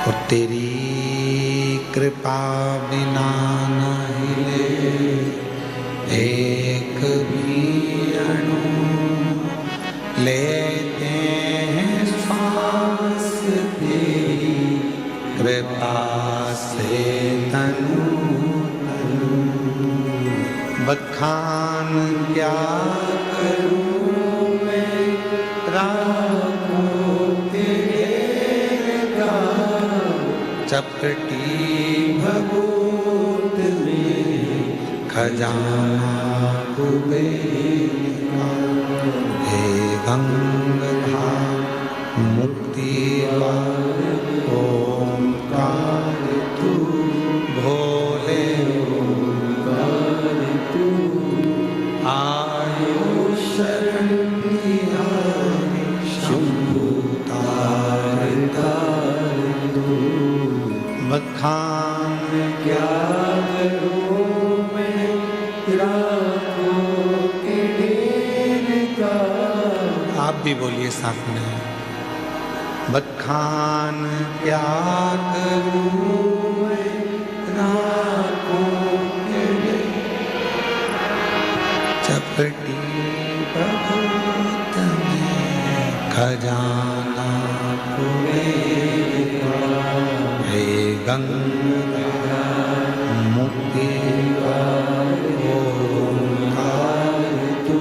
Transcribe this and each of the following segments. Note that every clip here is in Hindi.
और तेरी कृपा बिना न हिले एक भी अणु, लेते हैं श्वास तेरी कृपा से तनु तनु। बखान क्या करूं मैं रामो तेरे का, चपटी भभूत में खजाना कुबेर का। हे गंगाधार मुक्ति द्वार ओंकार तू, भोले ओंकार तू। आयो शरण तिहारी शंभु तार तार तू। बखान क्या करूं मैं राखों के ढेर का। आप भी बोलिए साथ में। बखान क्या करूं मैं राखों के ढेर, चपटी भभूत में खजाना कुबेर का। हे गंगा मुक्ति द्वार ओंकार तू,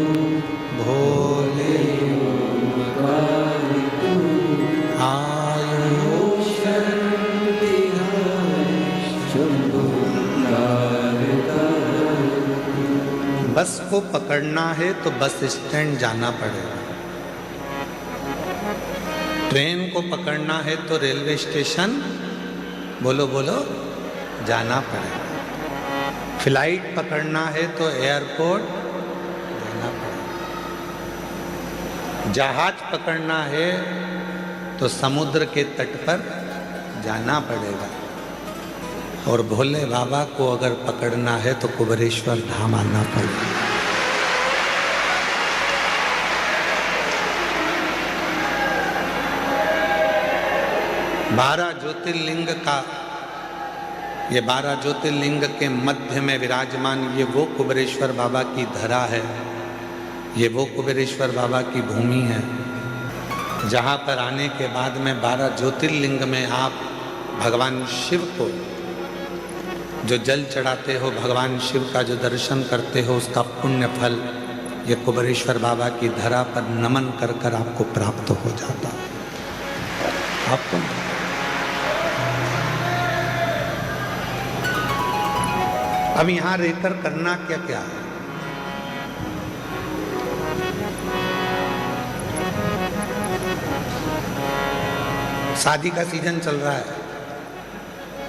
भोले ओंकार तू। आयो शरण तिहारी शंभु तार तार तू। बस को पकड़ना है तो बस स्टैंड जाना पड़ेगा। ट्रेन को पकड़ना है तो रेलवे स्टेशन, बोलो बोलो, जाना पड़ेगा। फ्लाइट पकड़ना है तो एयरपोर्ट जाना पड़ेगा। जहाज पकड़ना है तो समुद्र के तट पर जाना पड़ेगा। और भोले बाबा को अगर पकड़ना है तो कुबेरेश्वर धाम आना पड़ेगा। बारह ज्योतिर्लिंग का, ये 12 ज्योतिर्लिंग के मध्य में विराजमान ये वो कुबेरेश्वर बाबा की धरा है, ये वो कुबेरेश्वर बाबा की भूमि है, जहाँ पर आने के बाद में 12 ज्योतिर्लिंग में आप भगवान शिव को जो जल चढ़ाते हो, भगवान शिव का जो दर्शन करते हो, उसका पुण्य फल ये कुबेरेश्वर बाबा की धरा पर नमन कर कर आपको प्राप्त हो जाता है। आपको अब यहां रहकर करना क्या क्या है? शादी का सीजन चल रहा है,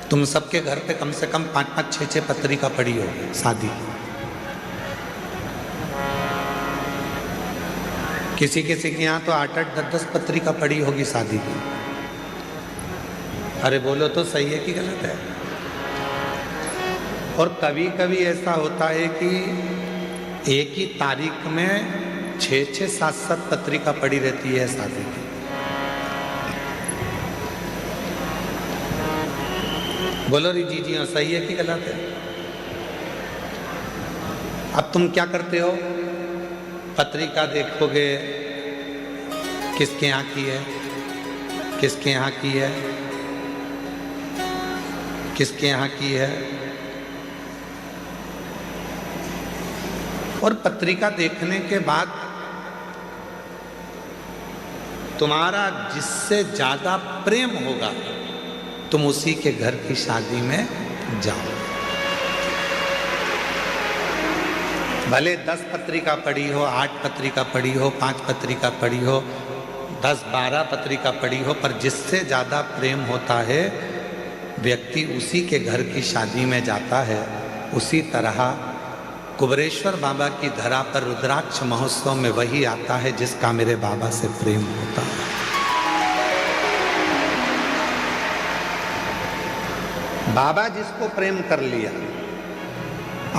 तुम सबके घर पे कम से कम 5-5, 6-6 पत्रिका पड़ी होगी शादी की। किसी किसी के यहाँ तो 8-8, 10-10 पत्रिका पड़ी होगी शादी की। अरे बोलो तो सही है कि गलत है? और कभी कभी ऐसा होता है कि एक ही तारीख में 6-6, 7-7 पत्रिका पड़ी रहती है शादी की। बोलो री जी हाँ, सही है कि गलत है? अब तुम क्या करते हो? पत्रिका देखोगे, किसके यहाँ की है, किसके यहाँ की है, किसके यहाँ की है। और पत्रिका देखने के बाद तुम्हारा जिससे ज्यादा प्रेम होगा तुम उसी के घर की शादी में जाओ। भले 10 पत्रिका पड़ी हो, 8 पत्रिका पड़ी हो, 5 पत्रिका पड़ी हो, 10-12 पत्रिका पड़ी हो, पर जिससे ज्यादा प्रेम होता है व्यक्ति उसी के घर की शादी में जाता है। उसी तरह कुबेरेश्वर बाबा की धरा पर रुद्राक्ष महोत्सव में वही आता है जिसका मेरे बाबा से प्रेम होता है। बाबा जिसको प्रेम कर लिया,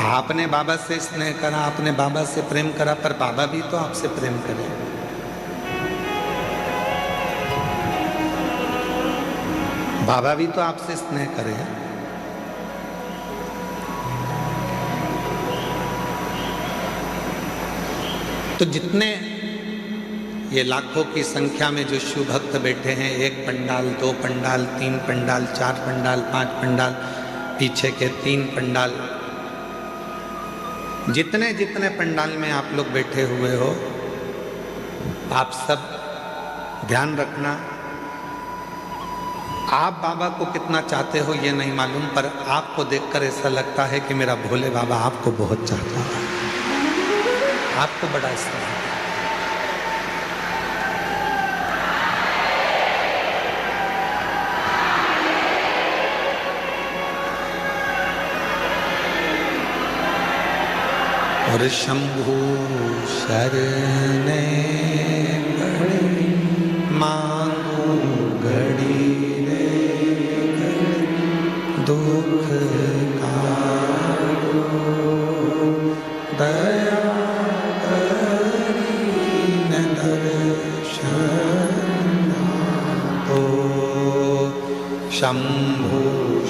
आपने बाबा से स्नेह करा, आपने बाबा से प्रेम करा, पर बाबा भी तो आपसे प्रेम करे। बाबा भी तो आपसे स्नेह करे हैं। तो जितने ये लाखों की संख्या में जो शिव भक्त बैठे हैं, 1 पंडाल, 2 पंडाल, 3 पंडाल, 4 पंडाल, 5 पंडाल, पीछे के 3 पंडाल, जितने जितने पंडाल में आप लोग बैठे हुए हो, आप सब ध्यान रखना, आप बाबा को कितना चाहते हो ये नहीं मालूम, पर आपको देखकर ऐसा लगता है कि मेरा भोले बाबा आपको बहुत चाहता है, आपको बड़ा स्नेह है। और शंभु शरणे पड़े मांगू घड़ी रे दुख काटो दया करीन दर्शन तो शंभु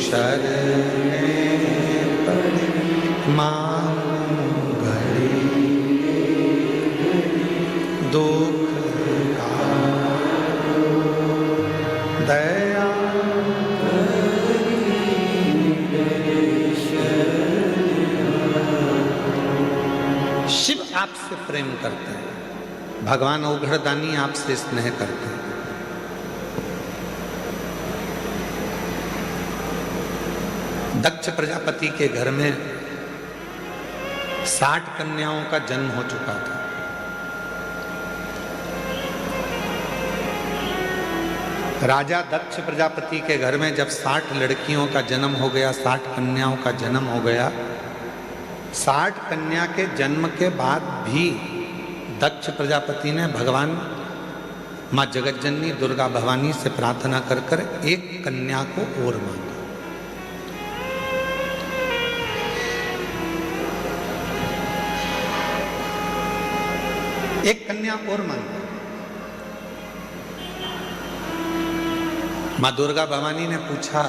शरणे पड़े मांगू दुख काटो दया शिव आपसे प्रेम करते हैं, भगवान औघड़दानी आपसे स्नेह करते हैं। दक्ष प्रजापति के घर में 60 कन्याओं का जन्म हो चुका था। राजा दक्ष प्रजापति के घर में जब 60 लड़कियों का जन्म हो गया, 60 कन्याओं का जन्म हो गया, 60 कन्या के जन्म के बाद भी दक्ष प्रजापति ने भगवान माँ जगतजननी दुर्गा भवानी से प्रार्थना कर कर एक कन्या को और मांगा। एक कन्या और मांगी। माँ दुर्गा भवानी ने पूछा,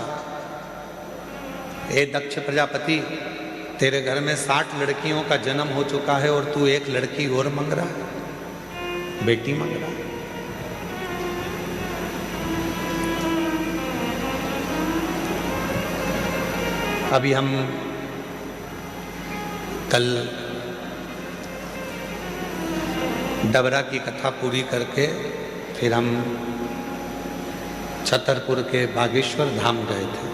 ए दक्ष प्रजापति, तेरे घर में 60 लड़कियों का जन्म हो चुका है और तू एक लड़की और मांग रहा है, बेटी मांग रहा है। अभी हम कल डबरा की कथा पूरी करके फिर हम छतरपुर के बागेश्वर धाम गए थे।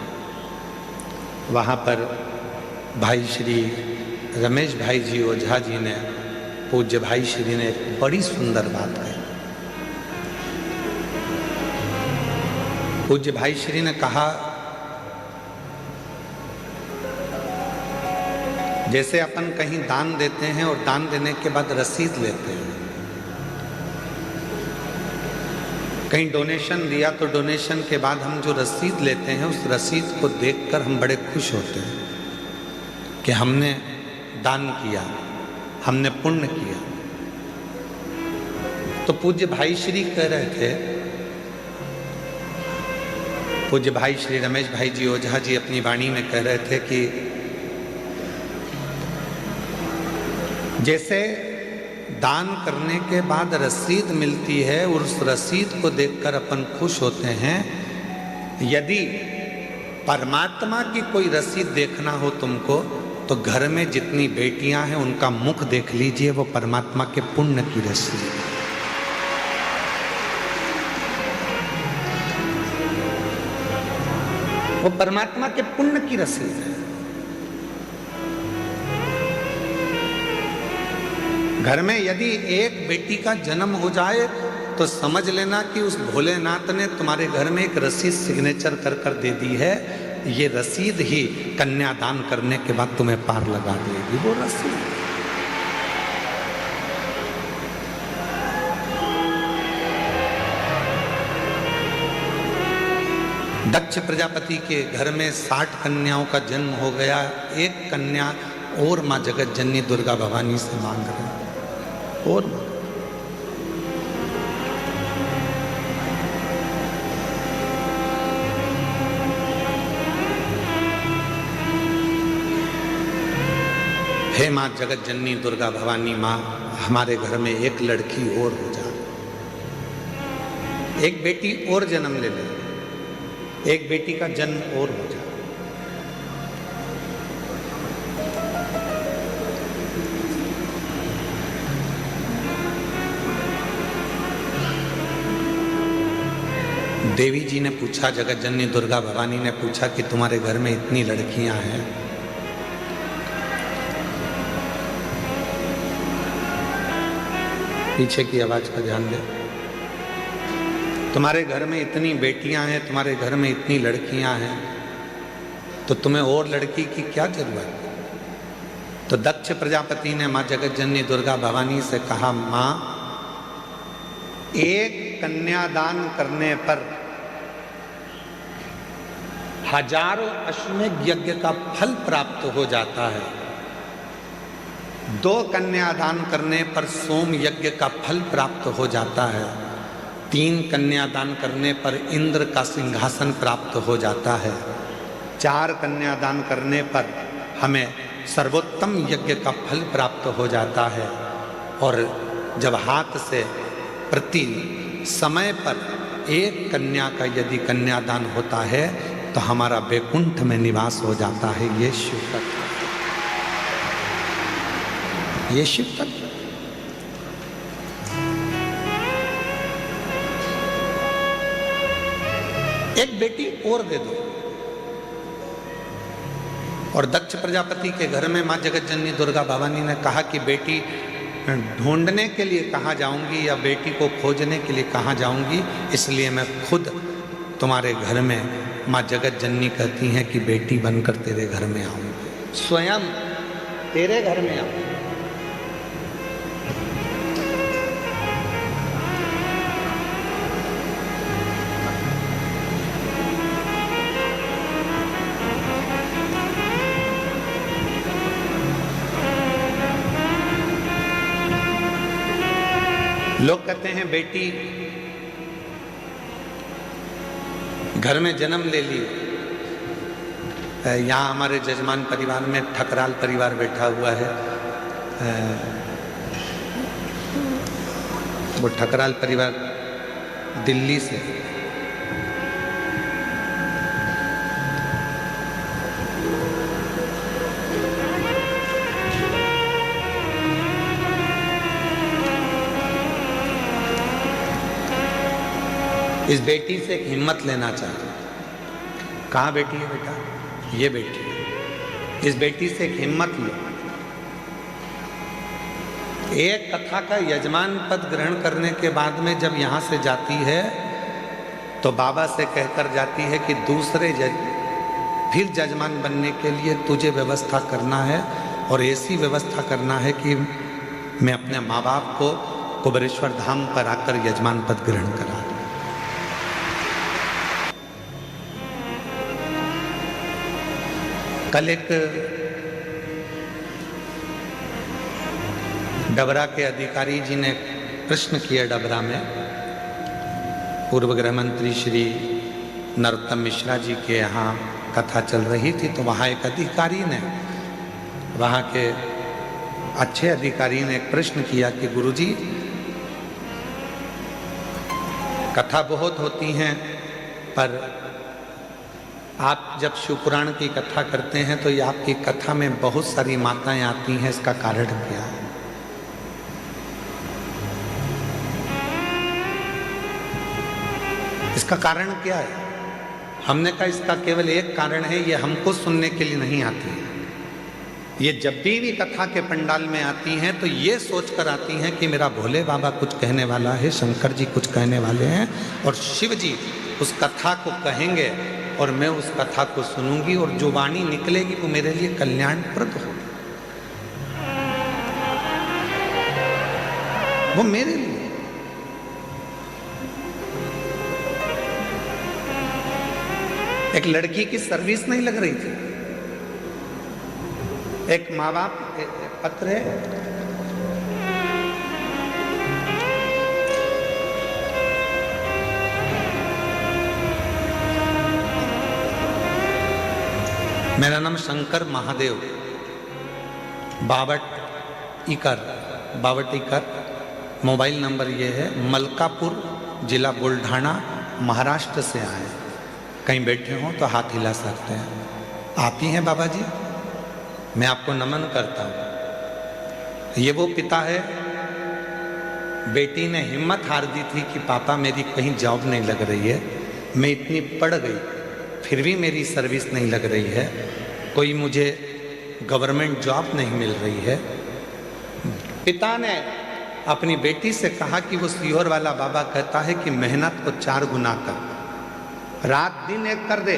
वहाँ पर भाई श्री रमेश भाई जी ओझा जी ने, पूज्य भाई श्री ने एक बड़ी सुंदर बात कही। पूज्य भाई श्री ने कहा, जैसे अपन कहीं दान देते हैं और दान देने के बाद रसीद लेते हैं, कहीं डोनेशन दिया तो डोनेशन के बाद हम जो रसीद लेते हैं उस रसीद को देखकर हम बड़े खुश होते हैं कि हमने दान किया, हमने पुण्य किया। तो पूज्य भाई श्री कह रहे थे, पूज्य भाई श्री रमेश भाई जी ओझा जी अपनी वाणी में कह रहे थे कि जैसे दान करने के बाद रसीद मिलती है और उस रसीद को देखकर अपन खुश होते हैं, यदि परमात्मा की कोई रसीद देखना हो तुमको तो घर में जितनी बेटियां हैं उनका मुख देख लीजिए, वो परमात्मा के पुण्य की रसीद है। वो परमात्मा के पुण्य की रसीद है। घर में यदि एक बेटी का जन्म हो जाए तो समझ लेना कि उस भोलेनाथ ने तुम्हारे घर में एक रसीद सिग्नेचर कर कर दे दी है। ये रसीद ही कन्यादान करने के बाद तुम्हें पार लगा देगी, वो रसीद। दक्ष प्रजापति के घर में 60 कन्याओं का जन्म हो गया, एक कन्या और माँ जगतजननी दुर्गा भवानी से मांग रहे हैं और हे माँ जगत जननी दुर्गा भवानी माँ, हमारे घर में एक लड़की और हो जाए, एक बेटी और जन्म ले ले, एक बेटी का जन्म और हो जाए। देवी जी ने पूछा, जगत जननी दुर्गा भवानी ने पूछा कि तुम्हारे घर में इतनी लड़कियां हैं, पीछे की आवाज का ध्यान दे, तुम्हारे घर में इतनी बेटियां हैं, तुम्हारे घर में इतनी लड़कियां हैं, तो तुम्हें और लड़की की क्या जरूरत? तो दक्ष प्रजापति ने मां जगत जननी दुर्गा भवानी से कहा, मां एक कन्यादान करने पर हजारों अश्वमेध यज्ञ का फल प्राप्त हो जाता है, 2 कन्यादान करने पर सोम यज्ञ का फल प्राप्त हो जाता है, 3 कन्यादान करने पर इंद्र का सिंहासन प्राप्त हो जाता है, 4 कन्यादान करने पर हमें सर्वोत्तम यज्ञ का फल प्राप्त हो जाता है। और जब हाथ से प्रति समय पर एक कन्या का यदि कन्यादान होता है तो हमारा वैकुंठ में निवास हो जाता है। ये शिव तत्व, ये शिव तत्व। एक बेटी और दे दो। और दक्ष प्रजापति के घर में मां जगत जननी दुर्गा भवानी ने कहा कि बेटी ढूंढने के लिए कहाँ जाऊंगी या बेटी को खोजने के लिए कहाँ जाऊंगी, इसलिए मैं खुद तुम्हारे घर में, मां जगत जननी कहती हैं कि बेटी बनकर तेरे घर में आऊंगी, स्वयं तेरे घर में आऊंगी। लोग कहते हैं बेटी घर में जन्म ले ली। यहाँ हमारे जजमान परिवार में ठकराल परिवार बैठा हुआ है। वो ठकराल परिवार दिल्ली से, इस बेटी से एक हिम्मत लेना चाहते हैं। कहाँ बेटी है बेटा? ये बेटी है। इस बेटी से एक हिम्मत लो। एक कथा का यजमान पद ग्रहण करने के बाद में जब यहाँ से जाती है तो बाबा से कहकर जाती है कि दूसरे फिर जजमान बनने के लिए तुझे व्यवस्था करना है, और ऐसी व्यवस्था करना है कि मैं अपने माँ बाप को कुबेरेश्वर धाम पर आकर यजमान पद ग्रहण करा। कल एक डबरा के अधिकारी जी ने प्रश्न किया डबरा में, पूर्व गृह मंत्री श्री नरोत्तम मिश्रा जी के यहाँ कथा चल रही थी, तो वहाँ एक अधिकारी ने, वहाँ के अच्छे अधिकारी ने एक प्रश्न किया कि गुरुजी कथा बहुत होती हैं, पर आप जब शिव पुराण की कथा करते हैं तो ये आपकी कथा में बहुत सारी माताएं आती हैं, इसका कारण क्या है? इसका कारण क्या है? हमने कहा इसका केवल एक कारण है, ये हमको सुनने के लिए नहीं आती है। ये जब भी कथा के पंडाल में आती हैं तो ये सोचकर आती हैं कि मेरा भोले बाबा कुछ कहने वाला है, शंकर जी कुछ कहने वाले हैं, और शिव जी उस कथा को कहेंगे और मैं उस कथा को सुनूंगी, और जो वाणी निकलेगी वो मेरे लिए कल्याणप्रद होगी, वो मेरे लिए। एक लड़की की सर्विस नहीं लग रही थी। एक माँ बाप पत्र है, मेरा नाम शंकर महादेव, बावट इकर। मोबाइल नंबर ये है, मलकापुर, जिला बुल्ढाना, महाराष्ट्र से आए। कहीं बैठे हों तो हाथ हिला सकते हैं। आप ही हैं बाबा जी? मैं आपको नमन करता हूँ। ये वो पिता है, बेटी ने हिम्मत हार दी थी कि पापा मेरी कहीं जॉब नहीं लग रही है, मैं इतनी पढ़ गई फिर भी मेरी सर्विस नहीं लग रही है, कोई मुझे गवर्नमेंट जॉब नहीं मिल रही है। पिता ने अपनी बेटी से कहा कि वो सीहोर वाला बाबा कहता है कि मेहनत को 4 गुना कर, रात दिन एक कर दे,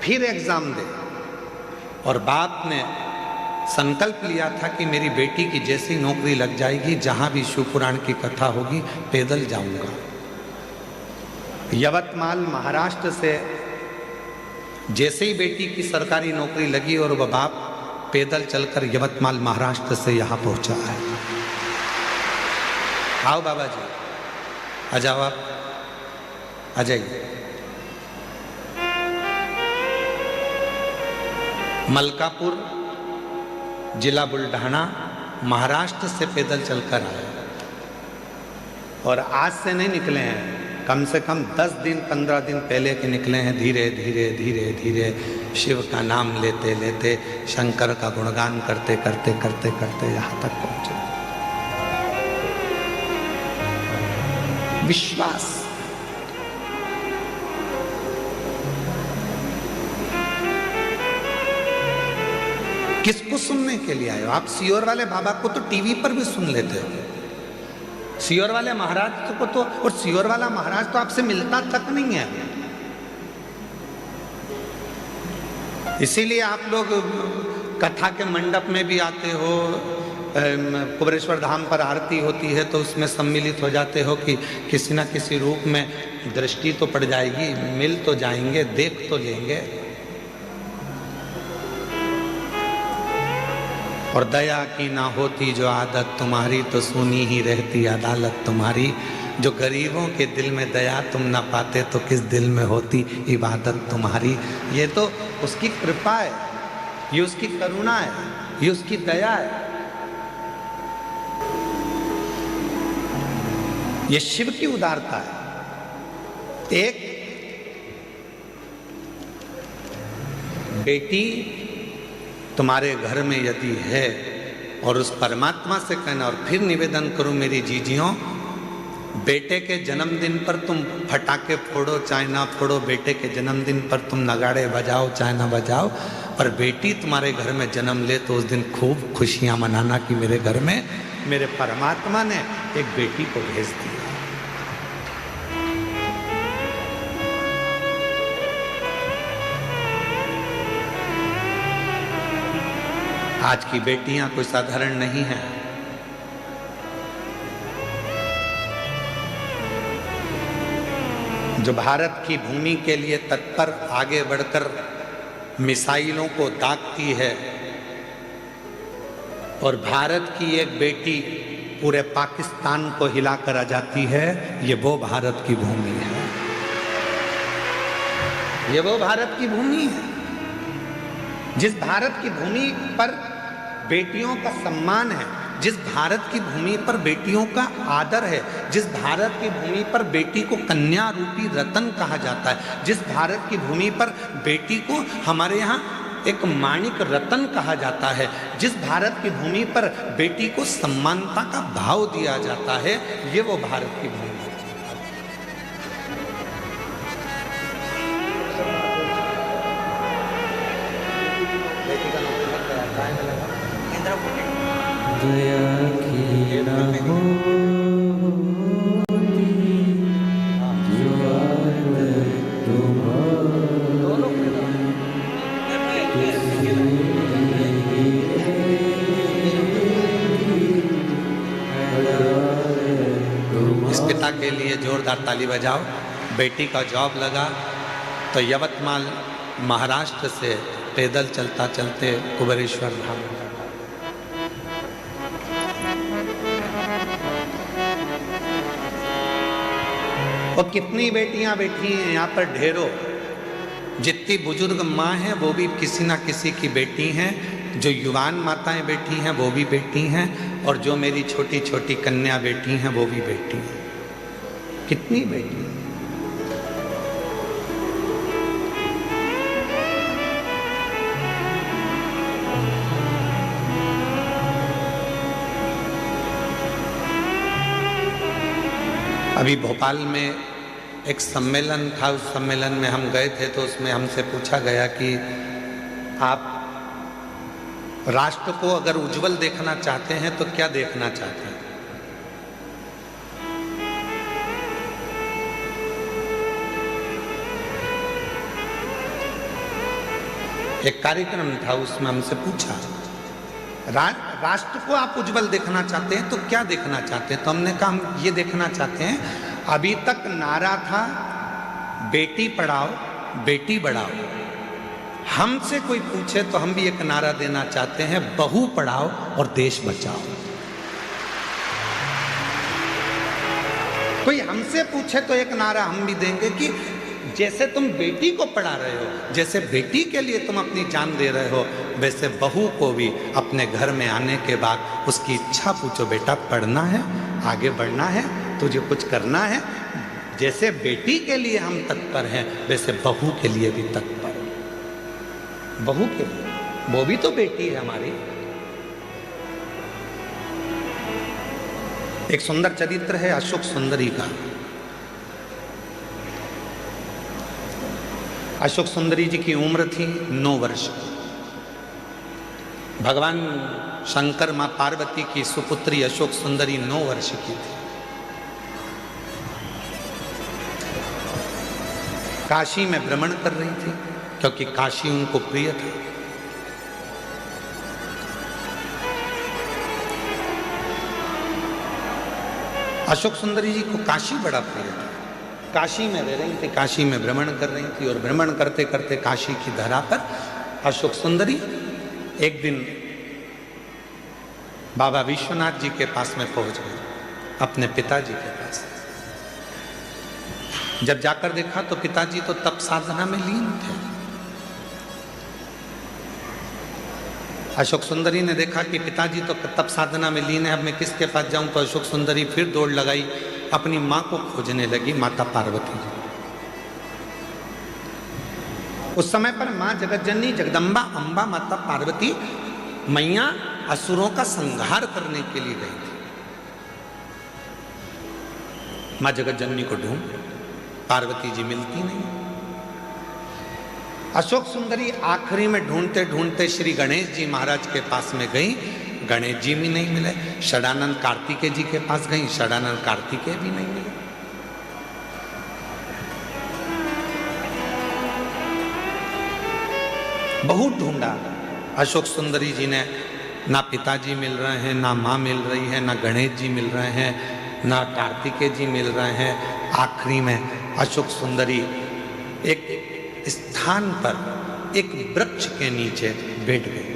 फिर एग्जाम दे। और बाप ने संकल्प लिया था कि मेरी बेटी की जैसी नौकरी लग जाएगी, जहां भी शिव पुराण की कथा होगी पैदल जाऊंगा। यवतमाल महाराष्ट्र से जैसे ही बेटी की सरकारी नौकरी लगी और वह बाप पैदल चलकर यवतमाल महाराष्ट्र से यहां पहुंचा है। आओ बाबा जी, आ जाओ, आप आ जाइए। मलकापुर, जिला बुल्ढाना, महाराष्ट्र से पैदल चलकर आए और आज से नहीं निकले हैं, कम से कम 10 दिन 15 दिन पहले के निकले हैं। धीरे धीरे धीरे धीरे शिव का नाम लेते लेते, शंकर का गुणगान करते करते करते करते यहाँ तक पहुँचे। विश्वास, किसको सुनने के लिए आए हो आप? सीहोर वाले बाबा को तो टीवी पर भी सुन लेते हो, सीहोर वाले महाराज को तो, और सीहोर वाला महाराज तो आपसे मिलता तक नहीं है। इसीलिए आप लोग कथा के मंडप में भी आते हो, कुबेरेश्वर धाम पर आरती होती है तो उसमें सम्मिलित हो जाते हो कि किसी न किसी रूप में दृष्टि तो पड़ जाएगी, मिल तो जाएंगे, देख तो लेंगे। और दया की ना होती जो आदत तुम्हारी, तो सुनी ही रहती अदालत तुम्हारी। जो गरीबों के दिल में दया तुम ना पाते, तो किस दिल में होती इबादत तुम्हारी। ये तो उसकी कृपा है, ये उसकी करुणा है, ये उसकी दया है। ये शिव की उदारता है। एक बेटी तुम्हारे घर में यदि है और उस परमात्मा से कहना, और फिर निवेदन करूं मेरी जीजियों, बेटे के जन्मदिन पर तुम फटाके फोड़ो चाहे ना फोड़ो, बेटे के जन्मदिन पर तुम नगाड़े बजाओ चाहे ना बजाओ, पर बेटी तुम्हारे घर में जन्म ले तो उस दिन खूब खुशियां मनाना कि मेरे घर में मेरे परमात्मा ने एक बेटी को भेज दिया। आज की बेटियां कोई साधारण नहीं हैं। जो भारत की भूमि के लिए तत्पर आगे बढ़कर मिसाइलों को दागती है, और भारत की एक बेटी पूरे पाकिस्तान को हिलाकर आ जाती है, ये वो भारत की भूमि है, ये वो भारत की भूमि है। जिस भारत की भूमि पर बेटियों का सम्मान है, जिस भारत की भूमि पर बेटियों का आदर है, जिस भारत की भूमि पर बेटी को कन्या रूपी रतन कहा जाता है, जिस भारत की भूमि पर बेटी को हमारे यहाँ एक माणिक रतन कहा जाता है, जिस भारत की भूमि पर बेटी को सम्मानता का भाव दिया जाता है, ये वो भारत की भूमि है। दया की ना होती जो आदत तुम्हारी। इस पिता के लिए जोरदार ताली बजाओ। बेटी का जॉब लगा तो यवतमाल महाराष्ट्र से पैदल चलता चलते कुबेरेश्वर धाम। और कितनी बेटियां बैठी हैं यहाँ पर, ढेरों। जितनी बुजुर्ग माँ हैं वो भी किसी ना किसी की बेटी हैं। जो युवान माताएं बैठी हैं वो भी बेटी हैं, और जो मेरी छोटी छोटी कन्या बेटी हैं वो भी बेटी हैं। कितनी बेटी हैं? अभी भोपाल में एक सम्मेलन था, उस सम्मेलन में हम गए थे, तो उसमें हमसे पूछा गया कि आप राष्ट्र को अगर उज्जवल देखना चाहते हैं तो क्या देखना चाहते हैं? एक कार्यक्रम था, उसमें हमसे पूछा राष्ट्र को आप उज्जवल देखना चाहते हैं तो क्या देखना चाहते हैं? तो हमने कहा हम ये देखना चाहते हैं, अभी तक नारा था बेटी पढ़ाओ बेटी बढ़ाओ, हमसे कोई पूछे तो हम भी एक नारा देना चाहते हैं, बहू पढ़ाओ और देश बचाओ। कोई हमसे पूछे तो एक नारा हम भी देंगे कि जैसे तुम बेटी को पढ़ा रहे हो, जैसे बेटी के लिए तुम अपनी जान दे रहे हो, वैसे बहू को भी अपने घर में आने के बाद उसकी इच्छा पूछो, बेटा पढ़ना है, आगे बढ़ना है, तुझे कुछ करना है। जैसे बेटी के लिए हम तत्पर हैं, वैसे बहू के लिए भी तत्पर। बहू के लिए, वो भी तो बेटी है हमारी। एक सुंदर चरित्र है अशोक सुंदरी का। अशोक सुंदरी जी की उम्र थी 9 वर्ष। भगवान शंकर मां पार्वती की सुपुत्री अशोक सुंदरी 9 वर्ष की थी। काशी में भ्रमण कर रही थी, क्योंकि काशी उनको प्रिय था। अशोक सुंदरी जी को काशी बड़ा प्रिय था। काशी में रह रही थी, काशी में भ्रमण कर रही थी, और भ्रमण करते करते काशी की धरा पर अशोक सुंदरी एक दिन बाबा विश्वनाथ जी के पास में पहुंच गई, अपने पिताजी के पास। जब जाकर देखा तो पिताजी तो तप साधना में लीन थे। अशोक सुंदरी ने देखा कि पिताजी तो तप साधना में लीन है, अब मैं किसके पास जाऊं? तो अशोक सुंदरी फिर दौड़ लगाई, अपनी मां को खोजने लगी, माता पार्वती जी। उस समय पर मां जगतजननी जगदम्बा अंबा माता पार्वती मैया असुरों का संहार करने के लिए गई थी। मां जगतजननी को ढूंढ, पार्वती जी मिलती नहीं। अशोक सुंदरी आखिरी में ढूंढते ढूंढते श्री गणेश जी महाराज के पास में गई, गणेश जी भी नहीं मिले। षडानंद कार्तिकेय जी के पास गई, षडानंद कार्तिकेय भी नहीं मिले। बहुत ढूंढा अशोक सुंदरी जी ने, ना पिताजी मिल रहे हैं, ना माँ मिल रही है, ना गणेश जी मिल रहे हैं, ना कार्तिकेय जी मिल रहे हैं। आखिरी में अशोक सुंदरी एक स्थान पर एक वृक्ष के नीचे बैठ गई,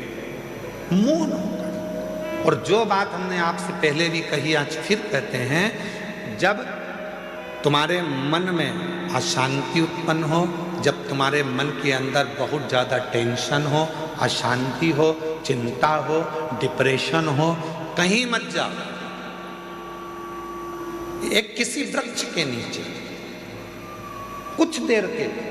मौन होकर। और जो बात हमने आपसे पहले भी कही, आज फिर कहते हैं, जब तुम्हारे मन में अशांति उत्पन्न हो, जब तुम्हारे मन के अंदर बहुत ज़्यादा टेंशन हो, अशांति हो, चिंता हो, डिप्रेशन हो, कहीं मत जाओ। एक किसी वृक्ष के नीचे कुछ देर के लिए,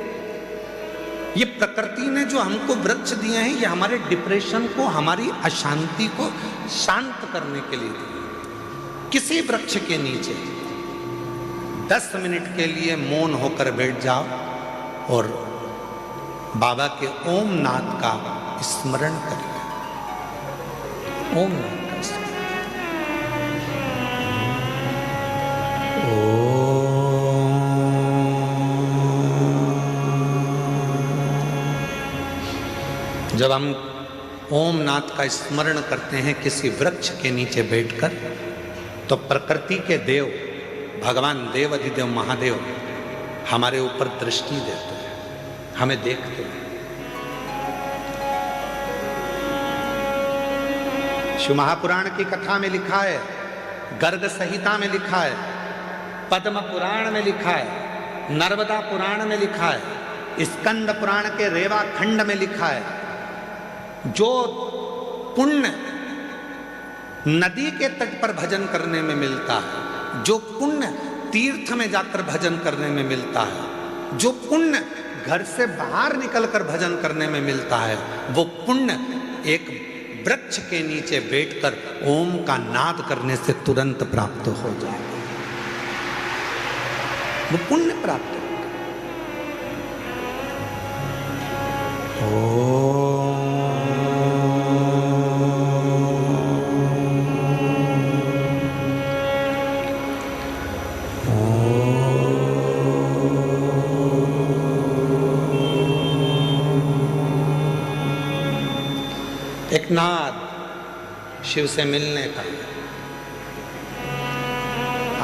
ये प्रकृति ने जो हमको वृक्ष दिए हैं, ये हमारे डिप्रेशन को, हमारी अशांति को शांत करने के लिए दिए। किसी वृक्ष के नीचे 10 मिनट के लिए मौन होकर बैठ जाओ और बाबा के ओम नाद का स्मरण करिए। ओम नाद का स्मरण। जब हम ओम नाद का स्मरण करते हैं किसी वृक्ष के नीचे बैठकर, तो प्रकृति के देव भगवान देव अधिदेव महादेव हमारे ऊपर दृष्टि देते हैं, हमें देखते हैं। शिव महापुराण की कथा में लिखा है, गर्ग संहिता में लिखा है, पद्म पुराण में लिखा है, नर्मदा पुराण में लिखा है, स्कंद पुराण के रेवा खंड में लिखा है, जो पुण्य नदी के तट पर भजन करने में मिलता है, जो पुण्य तीर्थ में जाकर भजन करने में मिलता है, जो पुण्य घर से बाहर निकलकर भजन करने में मिलता है, वो पुण्य एक वृक्ष के नीचे बैठकर ओम का नाद करने से तुरंत प्राप्त हो जाएगा। वो पुण्य प्राप्त होगा। एक नाद शिव से मिलने का।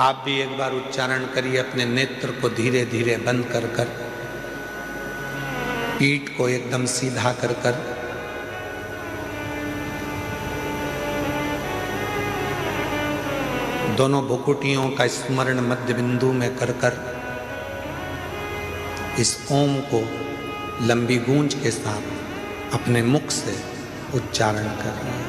आप भी एक बार उच्चारण करिए, अपने नेत्र को धीरे धीरे बंद कर कर, पीठ को एकदम सीधा कर कर, दोनों भुकुटियों का स्मरण मध्य बिंदु में कर कर इस ओम को लंबी गूंज के साथ अपने मुख से उच्चारण करिए।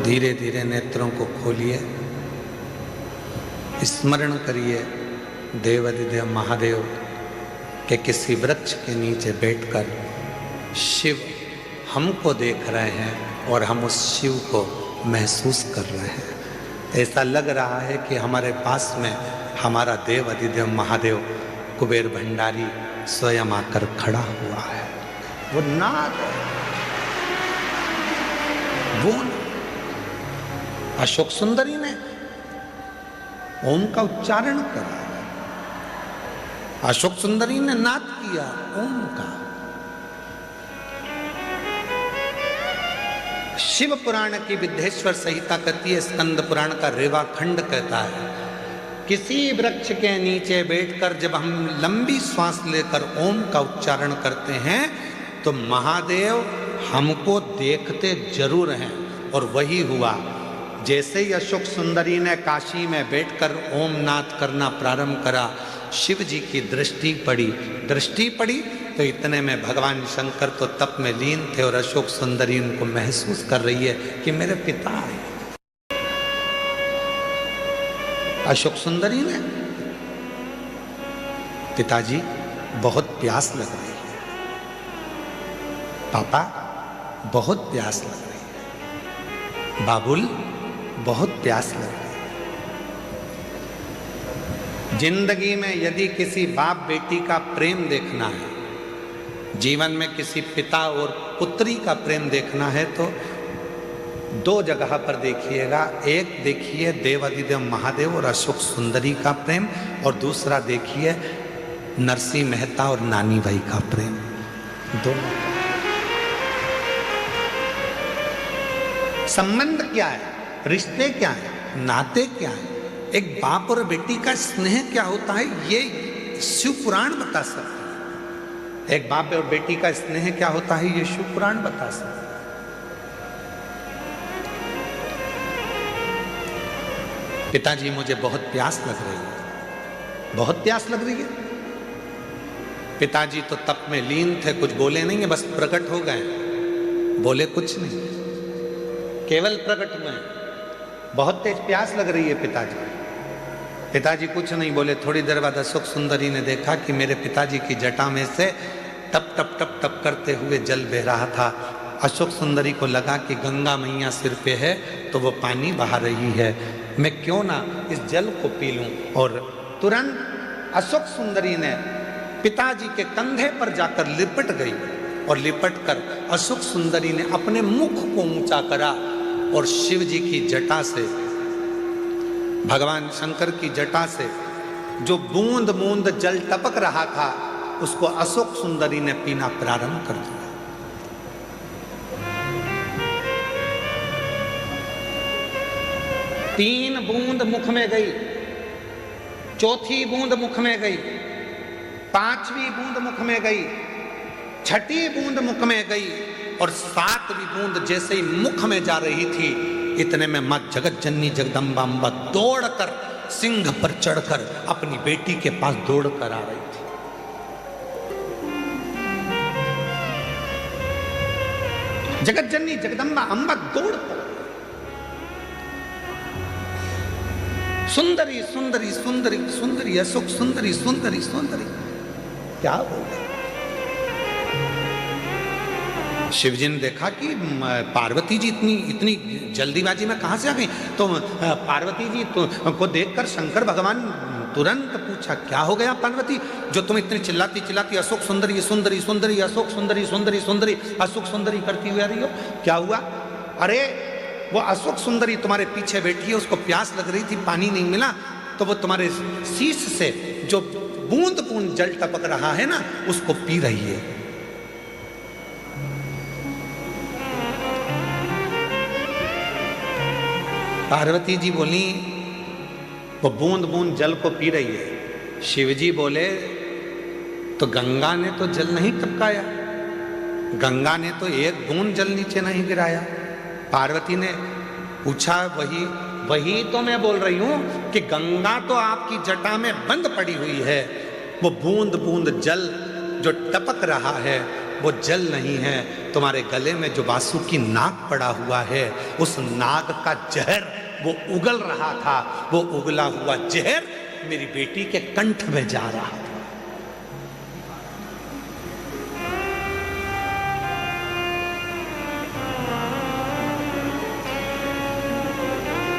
धीरे धीरे नेत्रों को खोलिए, स्मरण करिए देवाधिदेव महादेव के किसी वृक्ष के नीचे बैठकर शिव हमको देख रहे हैं और हम उस शिव को महसूस कर रहे हैं। ऐसा लग रहा है कि हमारे पास में हमारा देवाधिदेव महादेव कुबेर भंडारी स्वयं आकर खड़ा हुआ है। वो नाद है, वो अशोक सुंदरी ने ओम का उच्चारण करा, अशोक सुंदरी ने नाद किया ओम का। शिव पुराण की विद्येश्वर संहिता कहती है, स्कंद पुराण का रेवा खंड कहता है, किसी वृक्ष के नीचे बैठकर जब हम लंबी श्वास लेकर ओम का उच्चारण करते हैं तो महादेव हमको देखते जरूर हैं। और वही हुआ, जैसे ही अशोक सुंदरी ने काशी में बैठकर ओम नाद करना प्रारंभ करा, शिव जी की दृष्टि पड़ी तो इतने में भगवान शंकर तो तप में लीन थे और अशोक सुंदरी उनको महसूस कर रही है कि मेरे पिता है। अशोक सुंदरी ने, पिताजी बहुत प्यास लग रही है, पापा बहुत प्यास लग रही है, बाबुल बहुत प्यास लग रही है। जिंदगी में यदि किसी बाप बेटी का प्रेम देखना है, जीवन में किसी पिता और पुत्री का प्रेम देखना है तो दो जगह पर देखिएगा। एक देखिए देवाधिदेव महादेव और अशोक सुंदरी का प्रेम, और दूसरा देखिए नरसिंह मेहता और नानी भाई का प्रेम। दोनों संबंध क्या है, रिश्ते क्या है, नाते क्या है, एक बाप और बेटी का स्नेह क्या होता है, ये शिव पुराण बता सकता है। एक बाप और बेटी का स्नेह क्या होता है, ये शिव पुराण बता सकता है। पिताजी मुझे बहुत प्यास लग रही है, बहुत प्यास लग रही है। पिताजी तो तप में लीन थे, कुछ बोले नहीं है, बस प्रकट हो गए, बोले कुछ नहीं, केवल प्रकट में। बहुत तेज प्यास लग रही है पिताजी। पिताजी कुछ नहीं बोले। थोड़ी देर बाद अशोक सुंदरी ने देखा कि मेरे पिताजी की जटा में से टप टप टप टप करते हुए जल बह रहा था। अशोक सुंदरी को लगा कि गंगा मैया सिर पे है तो वो पानी बहा रही है, मैं क्यों ना इस जल को पी लूं। और तुरंत अशोक सुंदरी ने पिताजी के कंधे पर जाकर लिपट गई और लिपट कर अशोक सुंदरी ने अपने मुख को ऊंचा करा और शिव जी की जटा से भगवान शंकर की जटा से जो बूंद बूंद जल टपक रहा था उसको अशोक सुंदरी ने पीना प्रारंभ कर दिया। तीन बूंद मुख में गई, चौथी बूंद मुख में गई, पांचवी बूंद मुख में गई, छठी बूंद मुख में गई और सातवीं बूंद जैसे ही मुख में जा रही थी इतने में मां जगत जननी जगदम्बा अम्बा दौड़कर सिंह पर चढ़कर अपनी बेटी के पास दौड़कर आ रही थी। जगत जननी जगदम्बा अम्बा दौड़कर सुंदरी सुंदरी सुंदरी सुंदरी अशोक सुंदरी सुंदरी सुंदरी क्या बोल रहे। शिवजी ने देखा कि पार्वती जी इतनी जल्दीबाजी में कहां से आ गई, तो पार्वती जी को देखकर शंकर भगवान तुरंत पूछा क्या हो गया पार्वती, जो तुम इतनी चिल्लाती चिल्लाती अशोक सुंदरी सुंदरी सुंदरी अशोक सुंदरी सुंदरी सुंदरी अशोक सुंदरी करती हुई आ रही हो, क्या हुआ। अरे वो अशोक सुंदरी तुम्हारे पीछे बैठी है, उसको प्यास लग रही थी, पानी नहीं मिला, तो वो तुम्हारे शीश से जो बूंद बूंद जल टपक रहा है ना उसको पी रही है। पार्वती जी बोली वो बूंद बूंद जल को पी रही है। शिवजी बोले तो गंगा ने तो जल नहीं टपकाया, गंगा ने तो एक बूंद जल नीचे नहीं गिराया। पार्वती ने पूछा वही तो मैं बोल रही हूं कि गंगा तो आपकी जटा में बंद पड़ी हुई है, वो बूंद बूंद जल जो टपक रहा है वो जल नहीं है, तुम्हारे गले में जो वासुकी नाग पड़ा हुआ है उस नाग का जहर वो उगल रहा था, वो उगला हुआ जहर मेरी बेटी के कंठ में जा रहा था।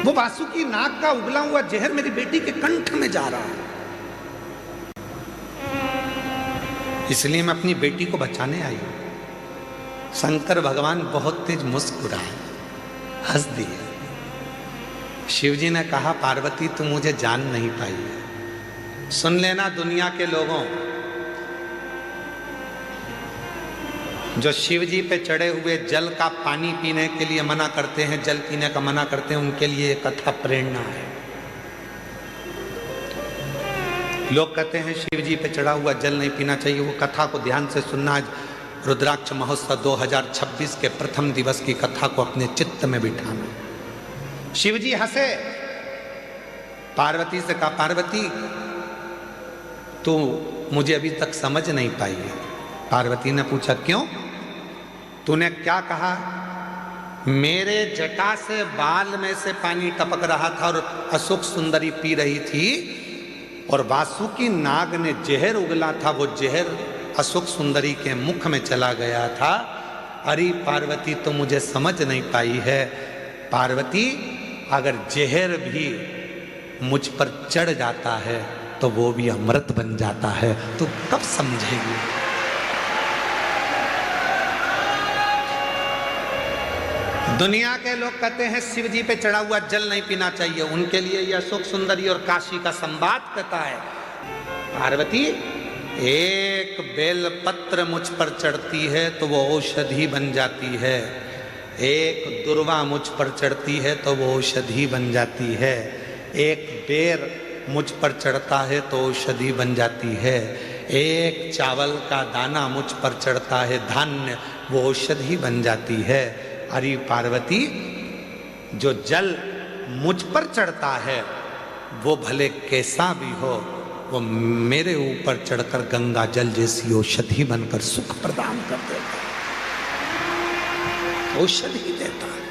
वो वासुकी नाग का उगला हुआ जहर मेरी बेटी के कंठ में जा रहा है, इसलिए मैं अपनी बेटी को बचाने आई हूं। शंकर भगवान बहुत तेज मुस्कुराए, हंस दिए। शिवजी ने कहा पार्वती तुम मुझे जान नहीं पाई। सुन लेना दुनिया के लोगों, जो शिवजी पे चढ़े हुए जल का पानी पीने के लिए मना करते हैं, जल पीने का मना करते हैं, उनके लिए ये कथा प्रेरणा है। लोग कहते हैं शिवजी पे चढ़ा हुआ जल नहीं पीना चाहिए, वो कथा को ध्यान से सुनना। आज रुद्राक्ष महोत्सव 2026 के प्रथम दिवस की कथा को अपने चित्त में बिठाना। शिवजी हंसे, पार्वती से कहा पार्वती तू मुझे अभी तक समझ नहीं पाई है। पार्वती ने पूछा क्यों, तूने क्या कहा। मेरे जटा से बाल में से पानी टपक रहा था और अशोक सुंदरी पी रही थी, और वासुकी नाग ने जहर उगला था, वो जहर अशोक सुंदरी के मुख में चला गया था। अरे पार्वती तो मुझे समझ नहीं पाई है। पार्वती अगर जहर भी मुझ पर चढ़ जाता है तो वो भी अमृत बन जाता है, तो कब समझेगी। दुनिया के लोग कहते हैं शिव जी पे चढ़ा हुआ जल नहीं पीना चाहिए, उनके लिए यह अशोक सुंदरी और काशी का संवाद कहता है। पार्वती एक बेल पत्र मुझ पर चढ़ती है तो वो औषधि बन जाती है, एक दुर्वा मुझ पर चढ़ती है तो वो औषधि बन जाती है, एक बेर मुझ पर चढ़ता है तो औषधि बन जाती है, एक चावल का दाना मुझ पर चढ़ता है धान्य, वो औषधि बन जाती है। अरे पार्वती जो जल मुझ पर चढ़ता है वो भले कैसा भी हो, वो मेरे ऊपर चढ़कर गंगा जल जैसी औषधि बनकर सुख प्रदान कर देता है, औषधि देता है।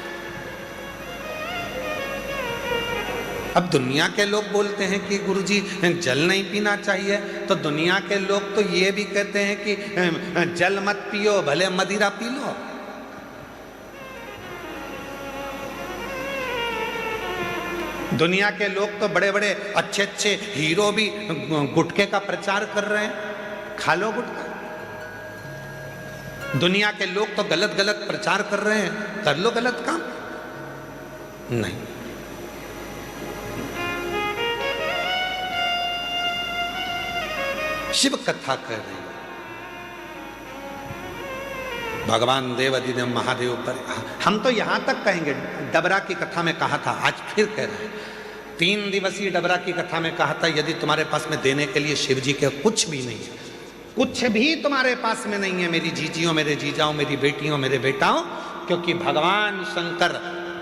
अब दुनिया के लोग बोलते हैं कि गुरुजी जल नहीं पीना चाहिए, तो दुनिया के लोग तो ये भी कहते हैं कि जल मत पियो भले मदिरा पी लो। दुनिया के लोग तो बड़े बड़े अच्छे अच्छे हीरो भी गुटखे का प्रचार कर रहे हैं, खा लो गुटखा। दुनिया के लोग तो गलत गलत प्रचार कर रहे हैं, कर लो गलत काम। नहीं, शिव कथा कर रही है। भगवान देव अधिदेव महादेव पर, हम तो यहां तक कहेंगे, डबरा की कथा में कहा था, आज फिर कह रहे हैं। 3 दिवसीय डबरा की कथा में कहा था, यदि तुम्हारे पास में देने के लिए शिव जी के कुछ भी नहीं है, कुछ भी तुम्हारे पास में नहीं है मेरी जीजियों, मेरे जीजाओं, मेरी बेटियों, मेरे बेटाओं, क्योंकि भगवान शंकर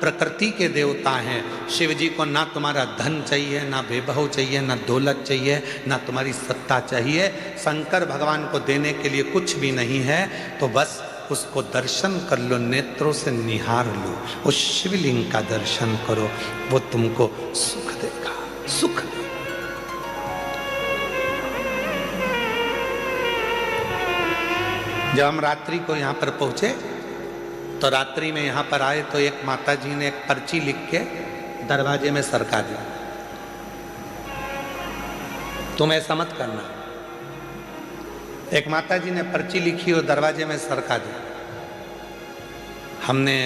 प्रकृति के देवता हैं। शिव जी को ना तुम्हारा धन चाहिए, ना वैभव चाहिए, ना दौलत चाहिए, ना तुम्हारी सत्ता चाहिए। शंकर भगवान को देने के लिए कुछ भी नहीं है, तो बस उसको दर्शन कर लो, नेत्रों से निहार लो, उस शिवलिंग का दर्शन करो, वो तुमको सुख देगा, सुख देगा। जब हम रात्रि को यहाँ पर पहुंचे तो रात्रि में यहाँ पर आए तो एक माता जी ने एक पर्ची लिख के दरवाजे में सरका दी। तुम ऐसा मत करना। एक माता जी ने पर्ची लिखी और दरवाजे में सरका दी। हमने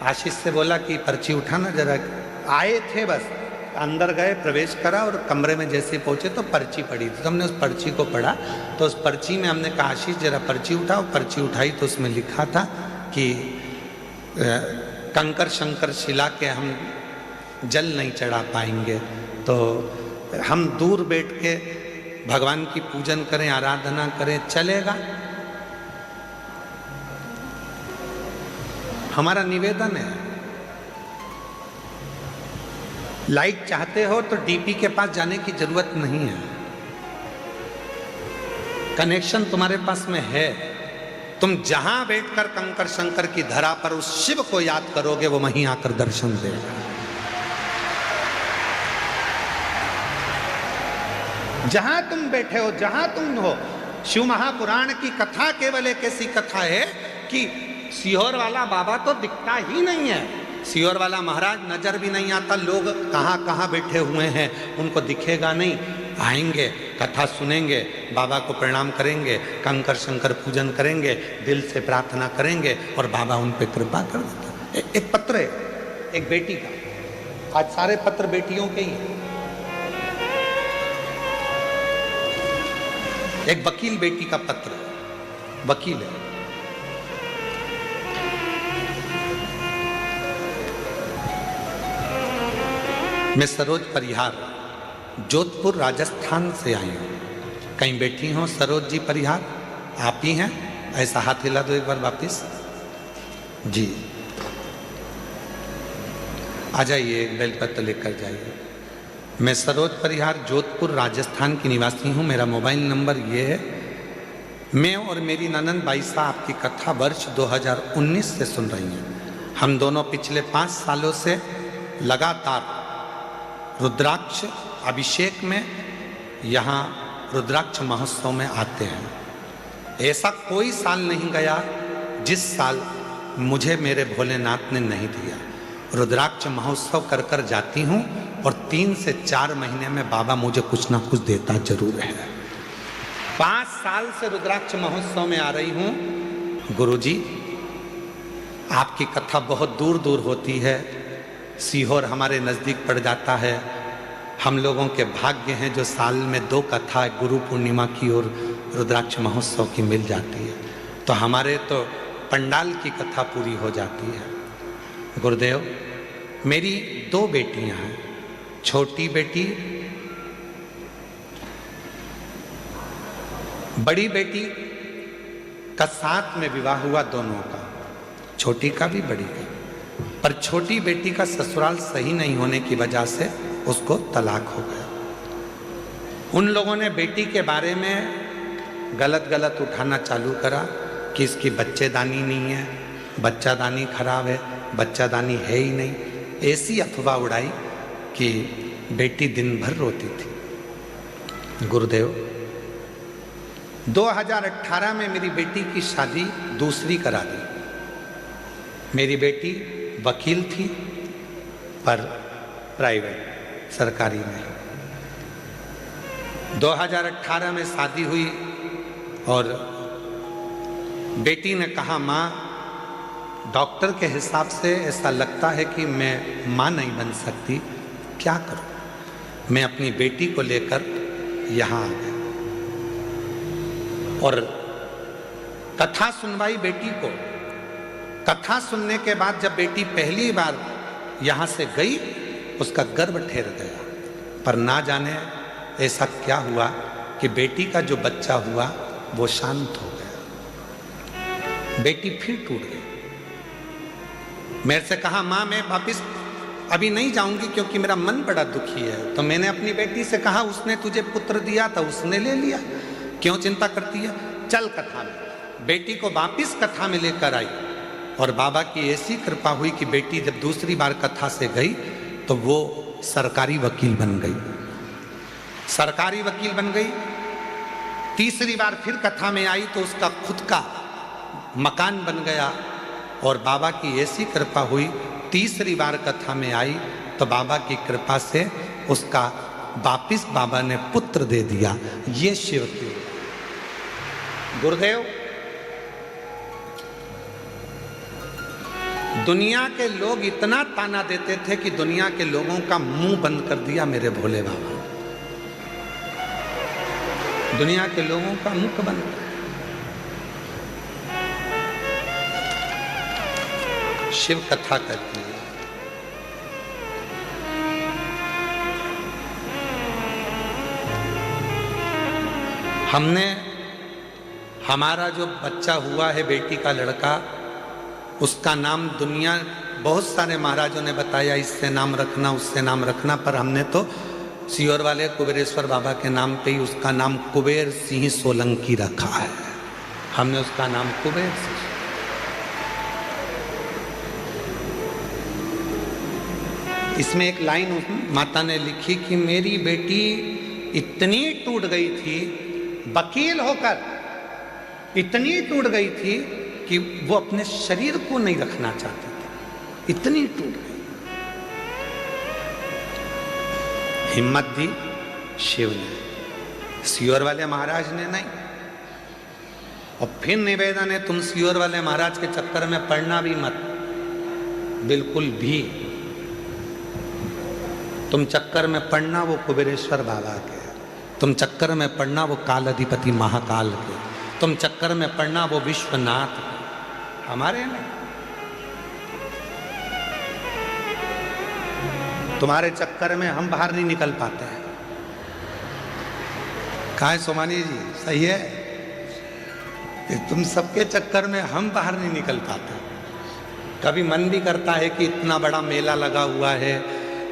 आशीष से बोला कि पर्ची उठाना जरा। आए थे, बस अंदर गए, प्रवेश करा और कमरे में जैसे पहुंचे तो पर्ची पड़ी थी। तो हमने उस पर्ची को पढ़ा, तो उस पर्ची में हमने कहा आशीष जरा पर्ची उठाओ। पर्ची उठाई तो उसमें लिखा था कि कंकर शंकर शिला के हम जल नहीं चढ़ा पाएंगे, तो हम दूर बैठ के भगवान की पूजन करें, आराधना करें, चलेगा। हमारा निवेदन है, लाइट चाहते हो तो डीपी के पास जाने की जरूरत नहीं है। कनेक्शन तुम्हारे पास में है। तुम जहां बैठकर कंकर शंकर की धरा पर उस शिव को याद करोगे, वो वहीं आकर दर्शन देगा। जहां तुम बैठे हो, जहां तुम हो, शिव महापुराण की कथा केवल एक ऐसी कथा है कि सीहोर वाला बाबा तो दिखता ही नहीं है, सीहोर वाला महाराज नजर भी नहीं आता, लोग कहाँ कहाँ बैठे हुए हैं उनको दिखेगा नहीं। आएंगे, कथा सुनेंगे, बाबा को प्रणाम करेंगे, कंकर शंकर पूजन करेंगे, दिल से प्रार्थना करेंगे और बाबा उन पे कृपा कर देता। एक पत्र है एक बेटी का, आज सारे पत्र बेटियों के ही हैं। एक वकील बेटी का पत्र, वकील है, मैं सरोज परिहार जोधपुर राजस्थान से आई हूँ। कहीं बैठी हो सरोज जी परिहार? आप ही हैं? ऐसा हाथ हिला दो एक बार वापिस जी। आ जाइए, एक बेलपत्र लेकर जाइए। मैं सरोज परिहार जोधपुर राजस्थान की निवासी हूँ। मेरा मोबाइल नंबर ये है। मैं और मेरी ननंद बाईसा आपकी कथा वर्ष 2019 से सुन रही हैं। हम दोनों पिछले 5 सालों से लगातार रुद्राक्ष अभिषेक में यहाँ रुद्राक्ष महोत्सव में आते हैं। ऐसा कोई साल नहीं गया जिस साल मुझे मेरे भोलेनाथ ने नहीं दिया। रुद्राक्ष महोत्सव कर कर जाती हूँ और 3 से 4 महीने में बाबा मुझे कुछ ना कुछ देता जरूर है। 5 साल से रुद्राक्ष महोत्सव में आ रही हूँ। गुरुजी, आपकी कथा बहुत दूर दूर होती है, सीहोर हमारे नज़दीक पड़ जाता है। हम लोगों के भाग्य हैं जो साल में 2 कथा गुरु पूर्णिमा की और रुद्राक्ष महोत्सव की मिल जाती है, तो हमारे तो पंडाल की कथा पूरी हो जाती है। गुरुदेव, मेरी 2 बेटियां हैं। छोटी बेटी, बड़ी बेटी का साथ में विवाह हुआ दोनों का, छोटी का भी बड़ी का, पर छोटी बेटी का ससुराल सही नहीं होने की वजह से उसको तलाक हो गया। उन लोगों ने बेटी के बारे में गलत गलत उठाना चालू करा कि इसकी बच्चेदानी नहीं है, बच्चादानी खराब है, बच्चादानी है ही नहीं। ऐसी अफवाह उड़ाई कि बेटी दिन भर रोती थी। गुरुदेव, 2018 में मेरी बेटी की शादी दूसरी करा दी। मेरी बेटी वकील थी, पर प्राइवेट, सरकारी नहीं। 2018 में शादी हुई और बेटी ने कहा, माँ, डॉक्टर के हिसाब से ऐसा लगता है कि मैं माँ नहीं बन सकती, क्या करूं? मैं अपनी बेटी को लेकर यहाँ आ गया। और कथा सुनवाई बेटी को। कथा सुनने के बाद जब बेटी पहली बार यहां से गई, उसका गर्भ ठेर गया। पर ना जाने ऐसा क्या हुआ कि बेटी का जो बच्चा हुआ वो शांत हो गया। बेटी फिर टूट गई। मेरे से कहा, मां मैं वापिस अभी नहीं जाऊंगी क्योंकि मेरा मन बड़ा दुखी है। तो मैंने अपनी बेटी से कहा, उसने तुझे पुत्र दिया था, उसने ले लिया, क्यों चिंता करती है, चल कथा में। बेटी को वापिस कथा में लेकर आई और बाबा की ऐसी कृपा हुई कि बेटी जब दूसरी बार कथा से गई तो वो सरकारी वकील बन गई। सरकारी वकील बन गई। तीसरी बार फिर कथा में आई तो उसका खुद का मकान बन गया और बाबा की ऐसी कृपा हुई, तीसरी बार कथा में आई तो बाबा की कृपा से उसका वापिस बाबा ने पुत्र दे दिया। ये शिव की गुरुदेव। दुनिया के लोग इतना ताना देते थे कि दुनिया के लोगों का मुंह बंद कर दिया मेरे भोले बाबा। दुनिया के लोगों का मुख बंद कर। शिव कथा करती है। हमने हमारा जो बच्चा हुआ है, बेटी का लड़का, उसका नाम दुनिया बहुत सारे महाराजों ने बताया, इससे नाम रखना उससे नाम रखना, पर हमने तो सीहोर वाले कुबेरेश्वर बाबा के नाम पे ही उसका नाम कुबेर सिंह सोलंकी रखा है। हमने उसका नाम कुबेर सिंह। इसमें एक लाइन माता ने लिखी कि मेरी बेटी इतनी टूट गई थी, वकील होकर इतनी टूट गई थी कि वो अपने शरीर को नहीं रखना चाहती थी, इतनी टूट गई। हिम्मत दी शिव ने, सीहोर वाले महाराज ने नहीं। और फिर निवेदन है, तुम सीहोर वाले महाराज के चक्कर में पड़ना भी मत, बिल्कुल भी। तुम चक्कर में पड़ना वो कुबेरेश्वर बाबा के, तुम चक्कर में पड़ना वो काल अधिपति महाकाल के, तुम चक्कर में पड़ना वो विश्वनाथ के, हमारे नहीं। तुम्हारे चक्कर में हम बाहर नहीं निकल पाते हैं। कहा है सोमानी जी, सही है कि तुम सबके चक्कर में हम बाहर नहीं निकल पाते। कभी मन भी करता है कि इतना बड़ा मेला लगा हुआ है,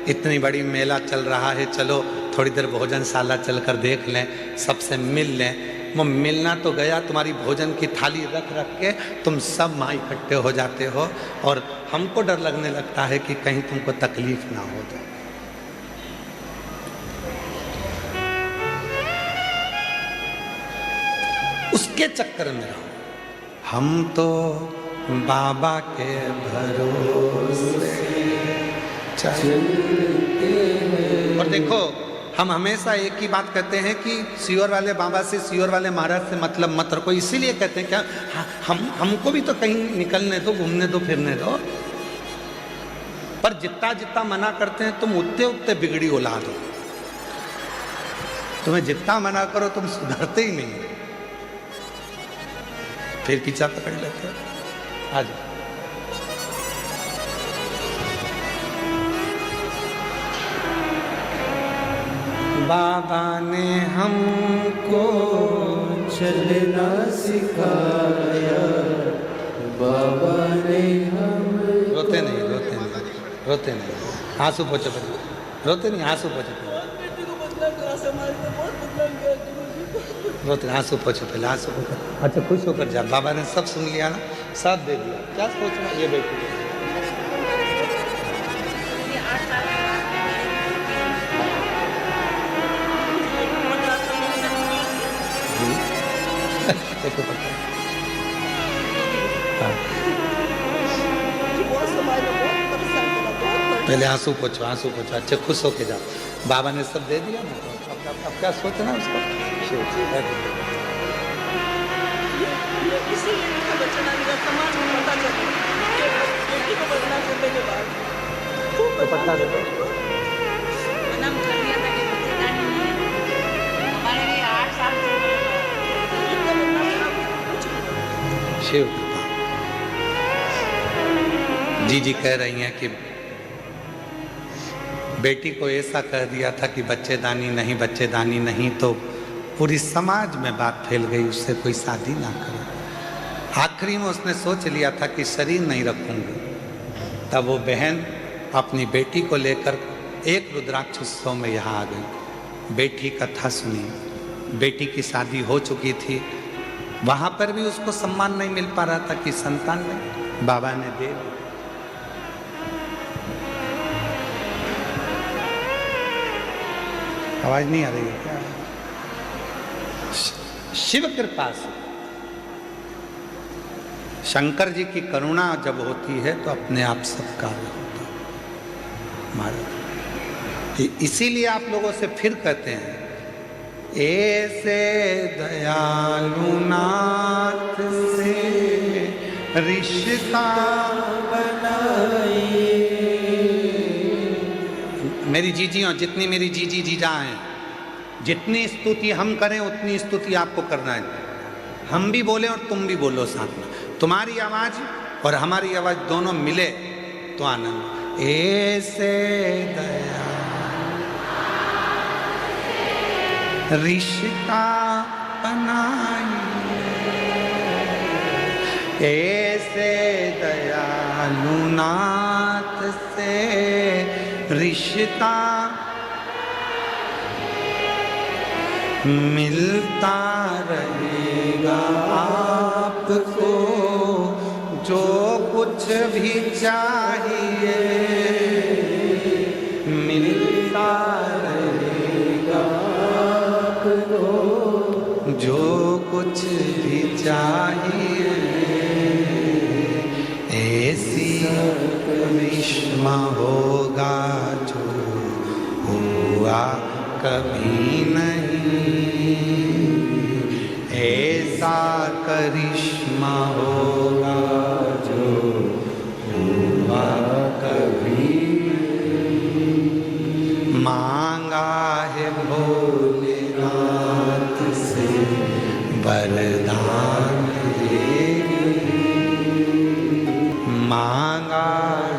इतनी बड़ी मेला चल रहा है, चलो थोड़ी देर भोजनशाला चलकर देख लें, सबसे मिल लें। वो मिलना तो गया, तुम्हारी भोजन की थाली रख रख के तुम सब माँ इकट्ठे हो जाते हो और हमको डर लगने लगता है कि कहीं तुमको तकलीफ ना हो जाए। उसके चक्कर में रहो। हम तो बाबा के भरोसे चलते हैं। और देखो, हम हमेशा एक ही बात कहते हैं कि सीहोर वाले बाबा से, सीहोर वाले महाराज से मतलब मत रखो। इसीलिए कहते हैं क्या, हमको भी तो कहीं निकलने दो, घूमने दो, फिरने दो। पर जितना जितना मना करते हैं तुम उतने उतने बिगड़ी औलाद हो। तुम्हें जितना मना करो तुम सुधरते ही नहीं। फिर पीछा पकड़ लेते हो। आ जाओ। बाबा ने हमको चलना सिखाया, बाबा ने हम। रोते नहीं, रोते नहीं, रोते नहीं, आंसू पोछो पहले, रोते नहीं, आंसू पोछो पहले, रोते आंसू पोछो पहले, आंसू पोछो। अच्छा खुश होकर जा, बाबा ने सब सुन लिया ना, साथ दे दिया, क्या सोचना। ये बेटी देखो पता। हाँ। पहले आंसू पोछो, आंसू पोछो, अच्छे खुश होके जाओ। बाबा ने सब दे दिया ना, अब क्या सोचना उसको। तो पता दे दो। शिव कृपा। जी कह रही हैं कि बेटी को ऐसा कह दिया था कि बच्चेदानी नहीं, तो पूरी समाज में बात फैल गई उससे कोई शादी ना करे। आखिरी में उसने सोच लिया था कि शरीर नहीं रखूंगी। तब वो बहन अपनी बेटी को लेकर एक रुद्राक्ष उत्सव में यहाँ आ गई। बेटी कथा सुनी, बेटी की शादी हो चुकी थी, वहाँ पर भी उसको सम्मान नहीं मिल पा रहा था कि संतान नहीं, बाबा ने दे दी। आवाज नहीं आ रही है क्या? शिव कृपा से, शंकर जी की करुणा जब होती है तो अपने आप सब कार्य होता है महाराज। इसीलिए आप लोगों से फिर कहते हैं, ऐसे दयालु नाथ से रिश्ता बनाइए। मेरी जीजियों, जितनी मेरी जीजी जीजा हैं, जितनी स्तुति हम करें उतनी स्तुति आपको करना है। हम भी बोले और तुम भी बोलो साथ में। तुम्हारी आवाज और हमारी आवाज दोनों मिले तो आनंद। ऐसे दया रिश्ता बनाइए, ऐसे दयालु नाथ से रिश्ता मिलता रहेगा आपको जो कुछ भी चाहिए, मिलता रहेगा आपको जो कुछ भी चाहिए। ऐसी करिश्मा होगा जो हुआ कभी नहीं, ऐसा करिश्मा होगा जो हुआ कभी नहीं। मांगा है भोलेनाथ से वरदान देगी, मांगा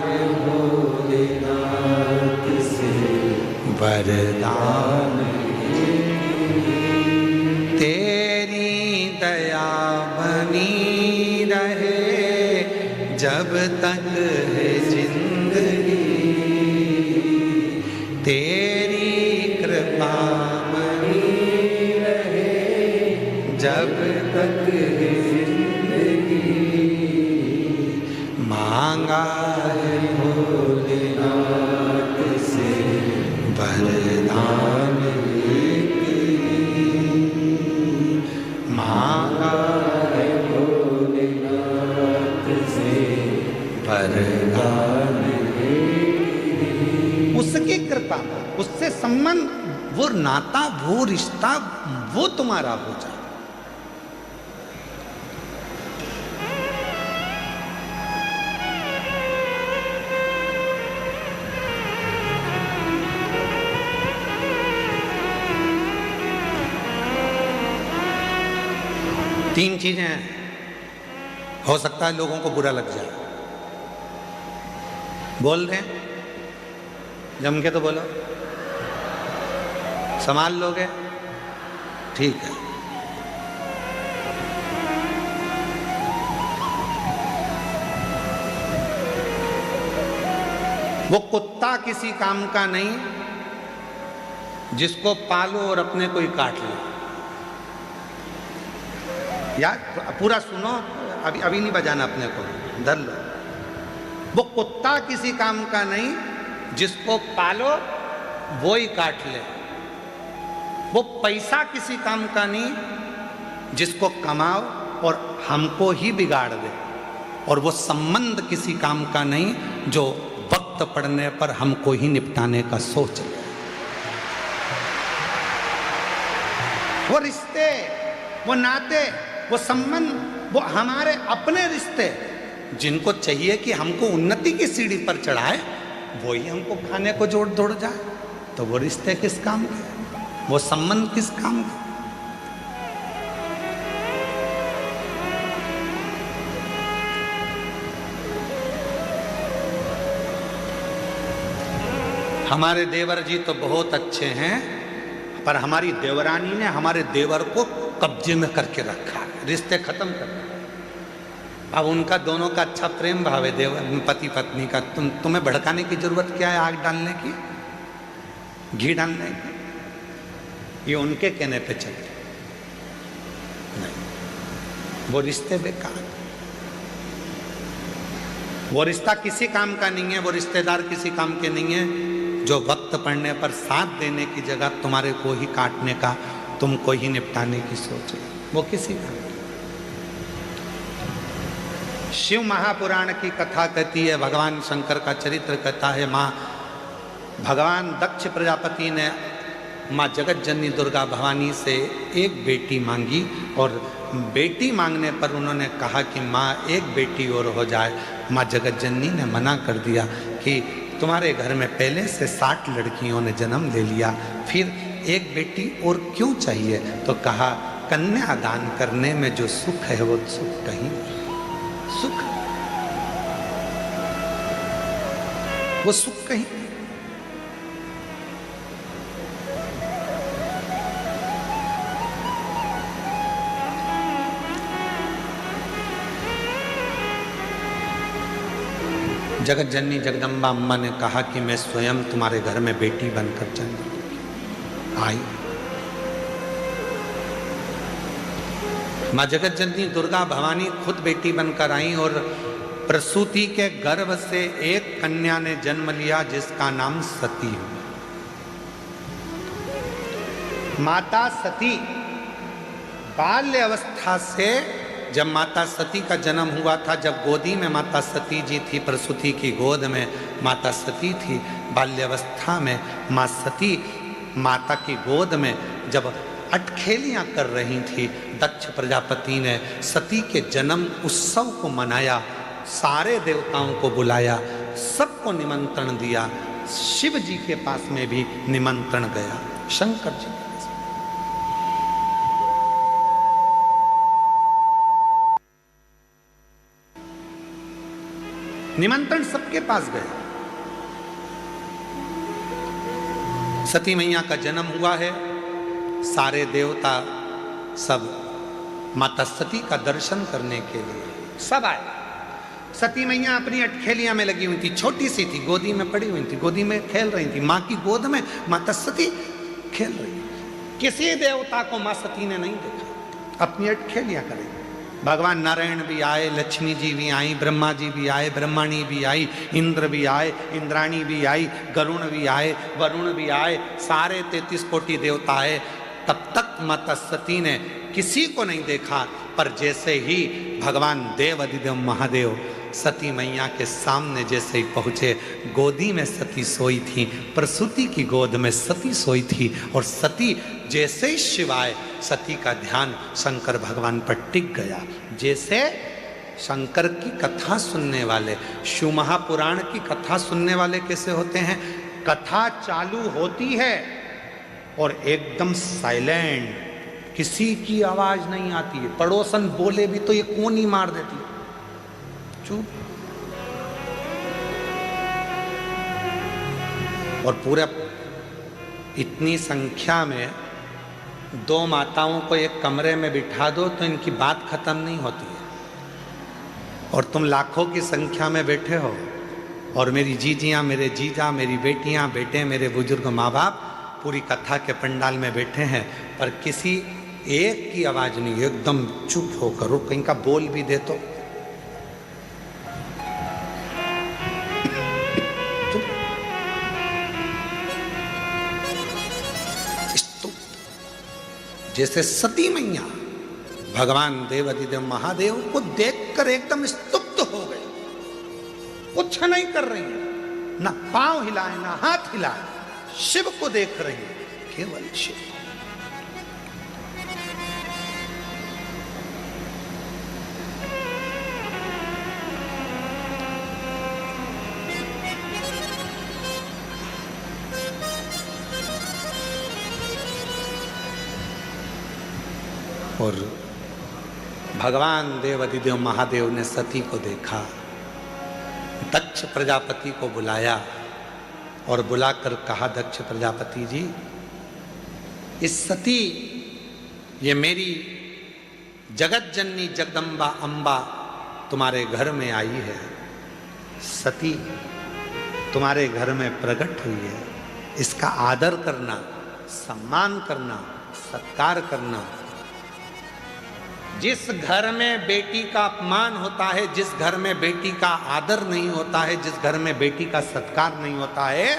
है भोलेनाथ से वरदान। तेरी दया बनी रहे जब तक है जिंदगी, तेरी कृपा बनी रहे जब तक है जिंदगी। मांगा है भोलेनाथ से वरदान, मांगा है भोलेनाथ से वरदान। उसकी कृपा, उससे संबंध, वो नाता, वो रिश्ता, वो तुम्हारा हो जाए। तीन चीजें हैं, हो सकता है लोगों को बुरा लग जाए। बोल रहे हैं, जम के तो बोलो, संभाल लोगे, ठीक है। वो कुत्ता किसी काम का नहीं जिसको पालो और अपने को ही काट लो। यार पूरा सुनो, अभी नहीं बजाना, अपने को धर लो। वो कुत्ता किसी काम का नहीं जिसको पालो वो ही काट ले। वो पैसा किसी काम का नहीं जिसको कमाओ और हमको ही बिगाड़ दे। और वो संबंध किसी काम का नहीं जो वक्त पड़ने पर हमको ही निपटाने का सोच ले। वो रिश्ते, वो नाते, वो संबंध, वो हमारे अपने रिश्ते जिनको चाहिए कि हमको उन्नति की सीढ़ी पर चढ़ाए, वही हमको खाने को जोड़ दौड़ जाए। तो वो रिश्ते किस काम के, वो संबंध किस काम के? हमारे देवर जी तो बहुत अच्छे हैं, पर हमारी देवरानी ने हमारे देवर को कब्जे में करके रखा है, रिश्ते खत्म कर दिए। अब उनका दोनों का अच्छा प्रेम भाव है, देवर पति पत्नी का। तुम्हें भड़काने की जरूरत क्या है, आग डालने की, घी डालने की? ये उनके कहने पे चलते नहीं, वो रिश्ते बेकार, वो रिश्ता किसी काम का नहीं है, वो रिश्तेदार किसी काम के नहीं है, जो वक्त पड़ने पर साथ देने की जगह तुम्हारे को ही काटने का, तुमको ही निपटाने की सोच रहे, वो किसी काम की। शिव महापुराण की कथा कहती है, भगवान शंकर का चरित्र कहता है, माँ भगवान दक्ष प्रजापति ने माँ जगत जननी दुर्गा भवानी से एक बेटी मांगी, और बेटी मांगने पर उन्होंने कहा कि माँ एक बेटी और हो जाए। माँ जगत जननी ने मना कर दिया कि तुम्हारे घर में पहले से 60 लड़कियों ने जन्म ले लिया, फिर एक बेटी और क्यों चाहिए? तो कहा कन्यादान करने में जो सुख है वो सुख कहीं नहीं, सुख वो सुख कहीं नहीं। जगत जननी जगदम्बा अम्मा ने कहा कि मैं स्वयं तुम्हारे घर में बेटी बनकर जन्म आई। माँ जगत जननी दुर्गा भवानी खुद बेटी बनकर आई, और प्रसूति के गर्भ से एक कन्या ने जन्म लिया जिसका नाम सती हुआ। माता सती बाल्य अवस्था से, जब माता सती का जन्म हुआ था, जब गोदी में माता सती जी थी, प्रसूति की गोद में माता सती थी, बाल्यावस्था में माँ सती माता की गोद में जब अटखेलियाँ कर रही थी, दक्ष प्रजापति ने सती के जन्म उत्सव को मनाया, सारे देवताओं को बुलाया, सबको निमंत्रण दिया। शिव जी के पास में भी निमंत्रण गया, शंकर जी के पास। निमंत्रण सबके पास गया। सती मैया का जन्म हुआ है, सारे देवता सब माता सती का दर्शन करने के लिए सब आए। सती मैया अपनी अटखेलियां में लगी हुई थी, छोटी सी थी, गोदी में पड़ी हुई थी, गोदी में खेल रही थी, माँ की गोद में माता सती खेल रही थी। किसी देवता को माँ सती ने नहीं देखा, अपनी अटखेलियां करें। भगवान नारायण भी आए, लक्ष्मी जी भी आई, ब्रह्मा जी भी आए, ब्रह्मणी भी आई, इंद्र भी आए, इंद्राणी भी आई, गरुण भी आए, वरुण भी आए, सारे 33 कोटि देवता आए। तब तक माता सती ने किसी को नहीं देखा, पर जैसे ही भगवान देव अधिदेव महादेव सती मैया के सामने जैसे ही पहुँचे, गोदी में सती सोई थी, प्रसूति की गोद में सती सोई थी, और सती जैसे ही शिवाय, सती का ध्यान शंकर भगवान पर टिक गया। जैसे शंकर की कथा सुनने वाले, शिव महापुराण की कथा सुनने वाले कैसे होते हैं? कथा चालू होती है और एकदम साइलेंट, किसी की आवाज नहीं आती है, पड़ोसन बोले भी तो ये कोनी मार देती है, चुप। और पूरा इतनी संख्या में 2 माताओं को एक कमरे में बिठा दो तो इनकी बात खत्म नहीं होती है। और तुम लाखों की संख्या में बैठे हो, और मेरी जीजियां, मेरे जीजा, मेरी बेटियां, बेटे, मेरे बुजुर्ग माँ बाप पूरी कथा के पंडाल में बैठे हैं, पर किसी एक की आवाज नहीं, एकदम चुप होकर। और कहीं का बोल भी दे तो जैसे सती मैया भगवान देव अधिदेव महादेव को देखकर एकदम स्तुप्त हो गए, कुछ नहीं कर रही है, ना पांव हिलाए ना हाथ हिलाए, शिव को देख रही है, केवल शिव। और भगवान देव अधिदेव महादेव ने सती को देखा, दक्ष प्रजापति को बुलाया, और बुलाकर कहा, दक्ष प्रजापति जी, इस सती, ये मेरी जगत जननी जगदम्बा अंबा तुम्हारे घर में आई है। सती तुम्हारे घर में प्रकट हुई है, इसका आदर करना, सम्मान करना, सत्कार करना। जिस घर में बेटी का अपमान होता है, जिस घर में बेटी का आदर नहीं होता है, जिस घर में बेटी का सत्कार नहीं होता है,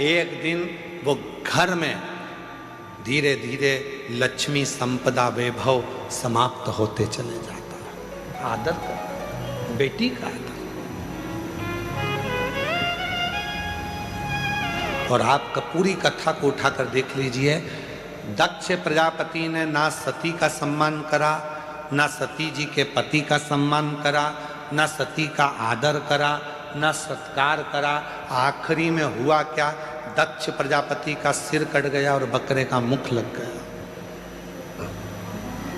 एक दिन वो घर में धीरे धीरे लक्ष्मी संपदा वैभव समाप्त होते चले जाता है। आदर करना, बेटी का आदर। और आप पूरी कथा को उठाकर देख लीजिए, दक्ष प्रजापति ने ना सती का सम्मान करा, ना सती जी के पति का सम्मान करा, ना सती का आदर करा, ना सत्कार करा। आखिरी में हुआ क्या, दक्ष प्रजापति का सिर कट गया और बकरे का मुख लग गया।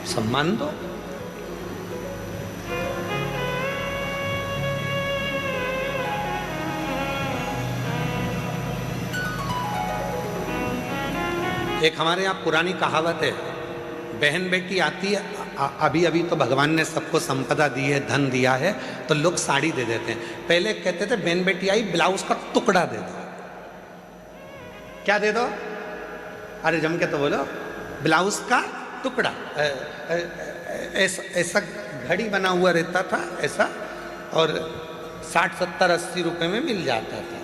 सम्मान दो। एक हमारे यहाँ पुरानी कहावत है, बहन बेटी आती है, अभी अभी तो भगवान ने सबको संपदा दी है, धन दिया है, तो लोग साड़ी दे देते हैं। पहले कहते थे बहन बेटी आई, ब्लाउज का टुकड़ा दे दो। क्या दे दो? अरे जम के तो बोलो, ब्लाउज का टुकड़ा। ऐसा घड़ी बना हुआ रहता था ऐसा, और 60, 70, 80 रुपए में मिल जाता था।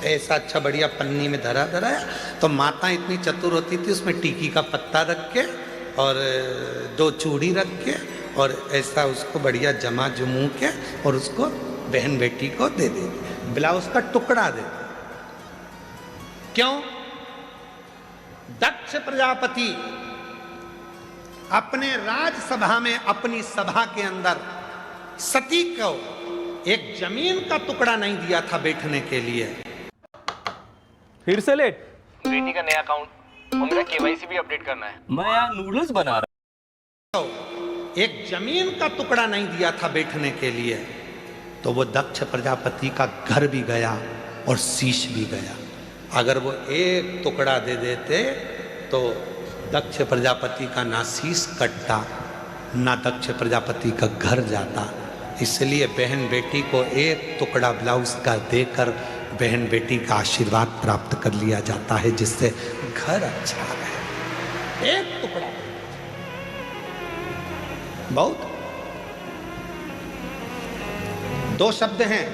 ऐसा अच्छा बढ़िया पन्नी में धरा धराया। तो माता इतनी चतुर होती थी, उसमें टीकी का पत्ता रख के और 2 चूड़ी रख के और ऐसा उसको बढ़िया जमा जमू के और उसको बहन बेटी को दे देगी, ब्लाउज का टुकड़ा दे। क्यों? दक्ष प्रजापति अपने राजसभा में, अपनी सभा के अंदर सती को एक जमीन का टुकड़ा नहीं दिया था बैठने के लिए। फिर से लेट। बेटी का नया अकाउंट और मेरा केवाईसी भी अपडेट करना है। मैं यहाँ नूडल्स बना रहा हूं। एक जमीन का टुकड़ा नहीं दिया था बैठने के लिए, तो वो दक्ष प्रजापति का घर भी गया और शीश भी गया। अगर वो एक टुकड़ा दे देते तो दक्ष प्रजापति का ना शीश कटता, ना दक्ष प्रजापति का घर जाता। इसलिए बहन बेटी को एक टुकड़ा ब्लाउज का देकर बहन बेटी का आशीर्वाद प्राप्त कर लिया जाता है, जिससे घर अच्छा रहे। एक टुकड़ा बहुत। 2 शब्द हैं,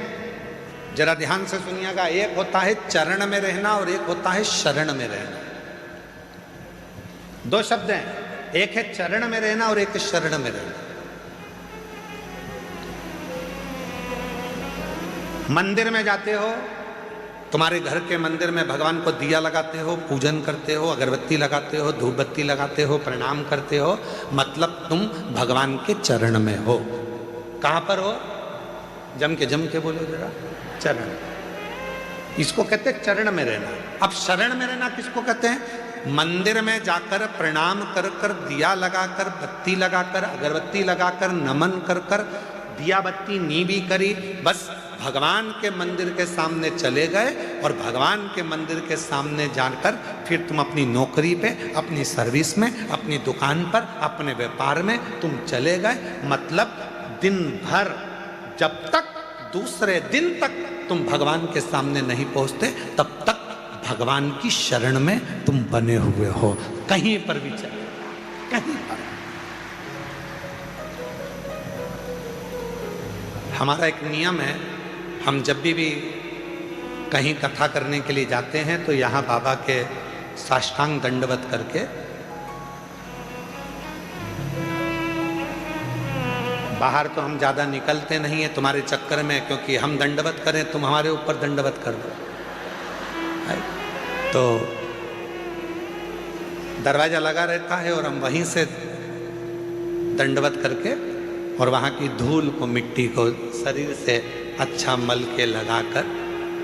जरा ध्यान से सुनिएगा। एक होता है चरण में रहना और एक होता है शरण में रहना। 2 शब्द हैं, एक है चरण में रहना और एक है शरण में रहना। मंदिर में जाते हो, तुम्हारे घर के मंदिर में भगवान को दिया लगाते हो, पूजन करते हो, अगरबत्ती लगाते हो, धूप बत्ती लगाते हो, प्रणाम करते हो, मतलब तुम भगवान के चरण में हो। कहाँ पर हो? जम के बोलो जरा। चरण, इसको कहते हैं चरण में रहना। अब शरण में रहना किसको कहते हैं? मंदिर में जाकर प्रणाम कर कर, दिया लगाकर, बत्ती लगाकर, अगरबत्ती लगाकर, नमन कर कर, दिया बत्ती नी भी करी, बस भगवान के मंदिर के सामने चले गए और भगवान के मंदिर के सामने जाकर फिर तुम अपनी नौकरी पे, अपनी सर्विस में, अपनी दुकान पर, अपने व्यापार में तुम चले गए। मतलब दिन भर, जब तक दूसरे दिन तक तुम भगवान के सामने नहीं पहुंचते, तब तक भगवान की शरण में तुम बने हुए हो। कहीं पर भी चले, कहीं पर। हमारा एक नियम है, हम जब भी कहीं कथा करने के लिए जाते हैं तो यहाँ बाबा के साष्टांग दंडवत करके बाहर तो हम ज़्यादा निकलते नहीं है तुम्हारे चक्कर में, क्योंकि हम दंडवत करें तुम हमारे ऊपर दंडवत कर दो। तो दरवाज़ा लगा रहता है और हम वहीं से दंडवत करके और वहाँ की धूल को, मिट्टी को शरीर से अच्छा मल के लगाकर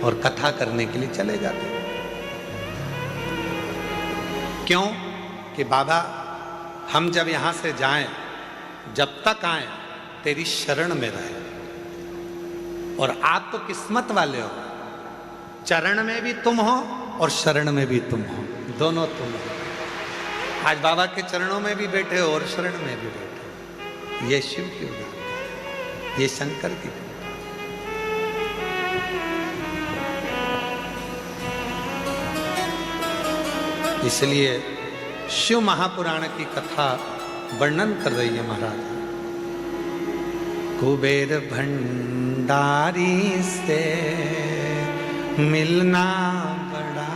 और कथा करने के लिए चले जाते हैं। क्यों? कि बाबा हम जब यहाँ से जाएं, जब तक आए तेरी शरण में रहे। और आप तो किस्मत वाले हो, चरण में भी तुम हो और शरण में भी तुम हो, दोनों तुम हो। आज बाबा के चरणों में भी बैठे हो और शरण में भी बैठे हो। ये शिव की उदाहरण, ये शंकर की। इसलिए शिव महापुराण की कथा वर्णन कर रही है महाराज। कुबेर भंडारी से मिलना बड़ा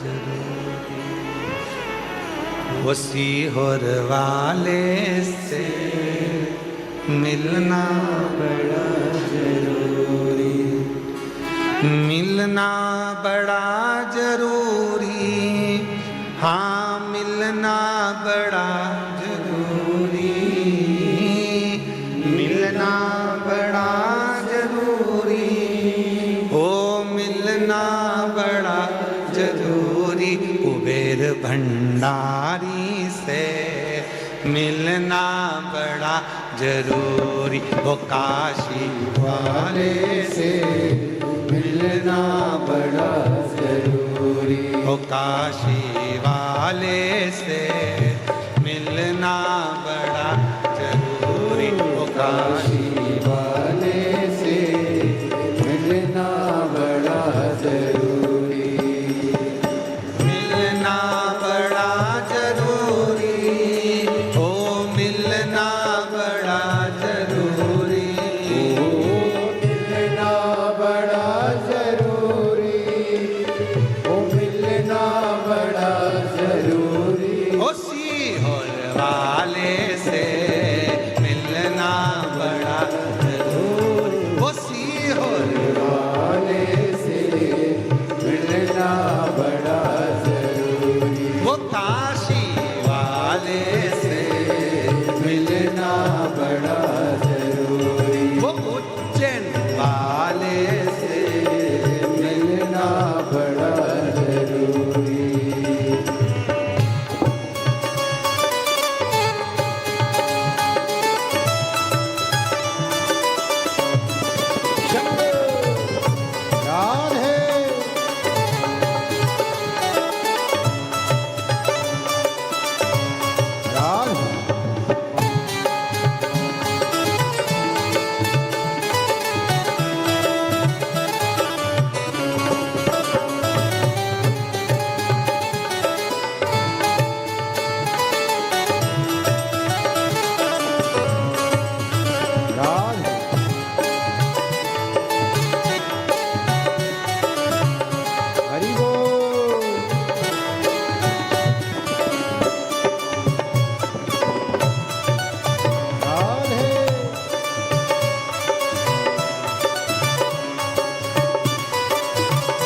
जरूरी, उसी होर वाले से मिलना बड़ा जरूरी, मिलना बड़ा जरूरी, हाँ मिलना बड़ा जरूरी, मिलना बड़ा जरूरी, ओ मिलना बड़ा जरूरी। कुबेर भंडारी से मिलना बड़ा जरूरी, वो काशी वाले से मिलना बड़ा जरूरी, वो काशी वाले से मिलना बड़ा जरूरी, वो काशी वाले से मिलना बड़ा जरूरी, मिलना बड़ा जरूरी, ओ मिलना बड़ा जरूरी, मिलना बड़ा जरूरी, ओ मिलना बड़ा जरूरी, ओ सीहोर वाले से मिलना बड़ा जरूरी, ओ सीहोर वाले से मिलना बड़ा जरूरी, वो काशी वाले से मिलना बड़ा जरूरी, वो उज्जैन वाले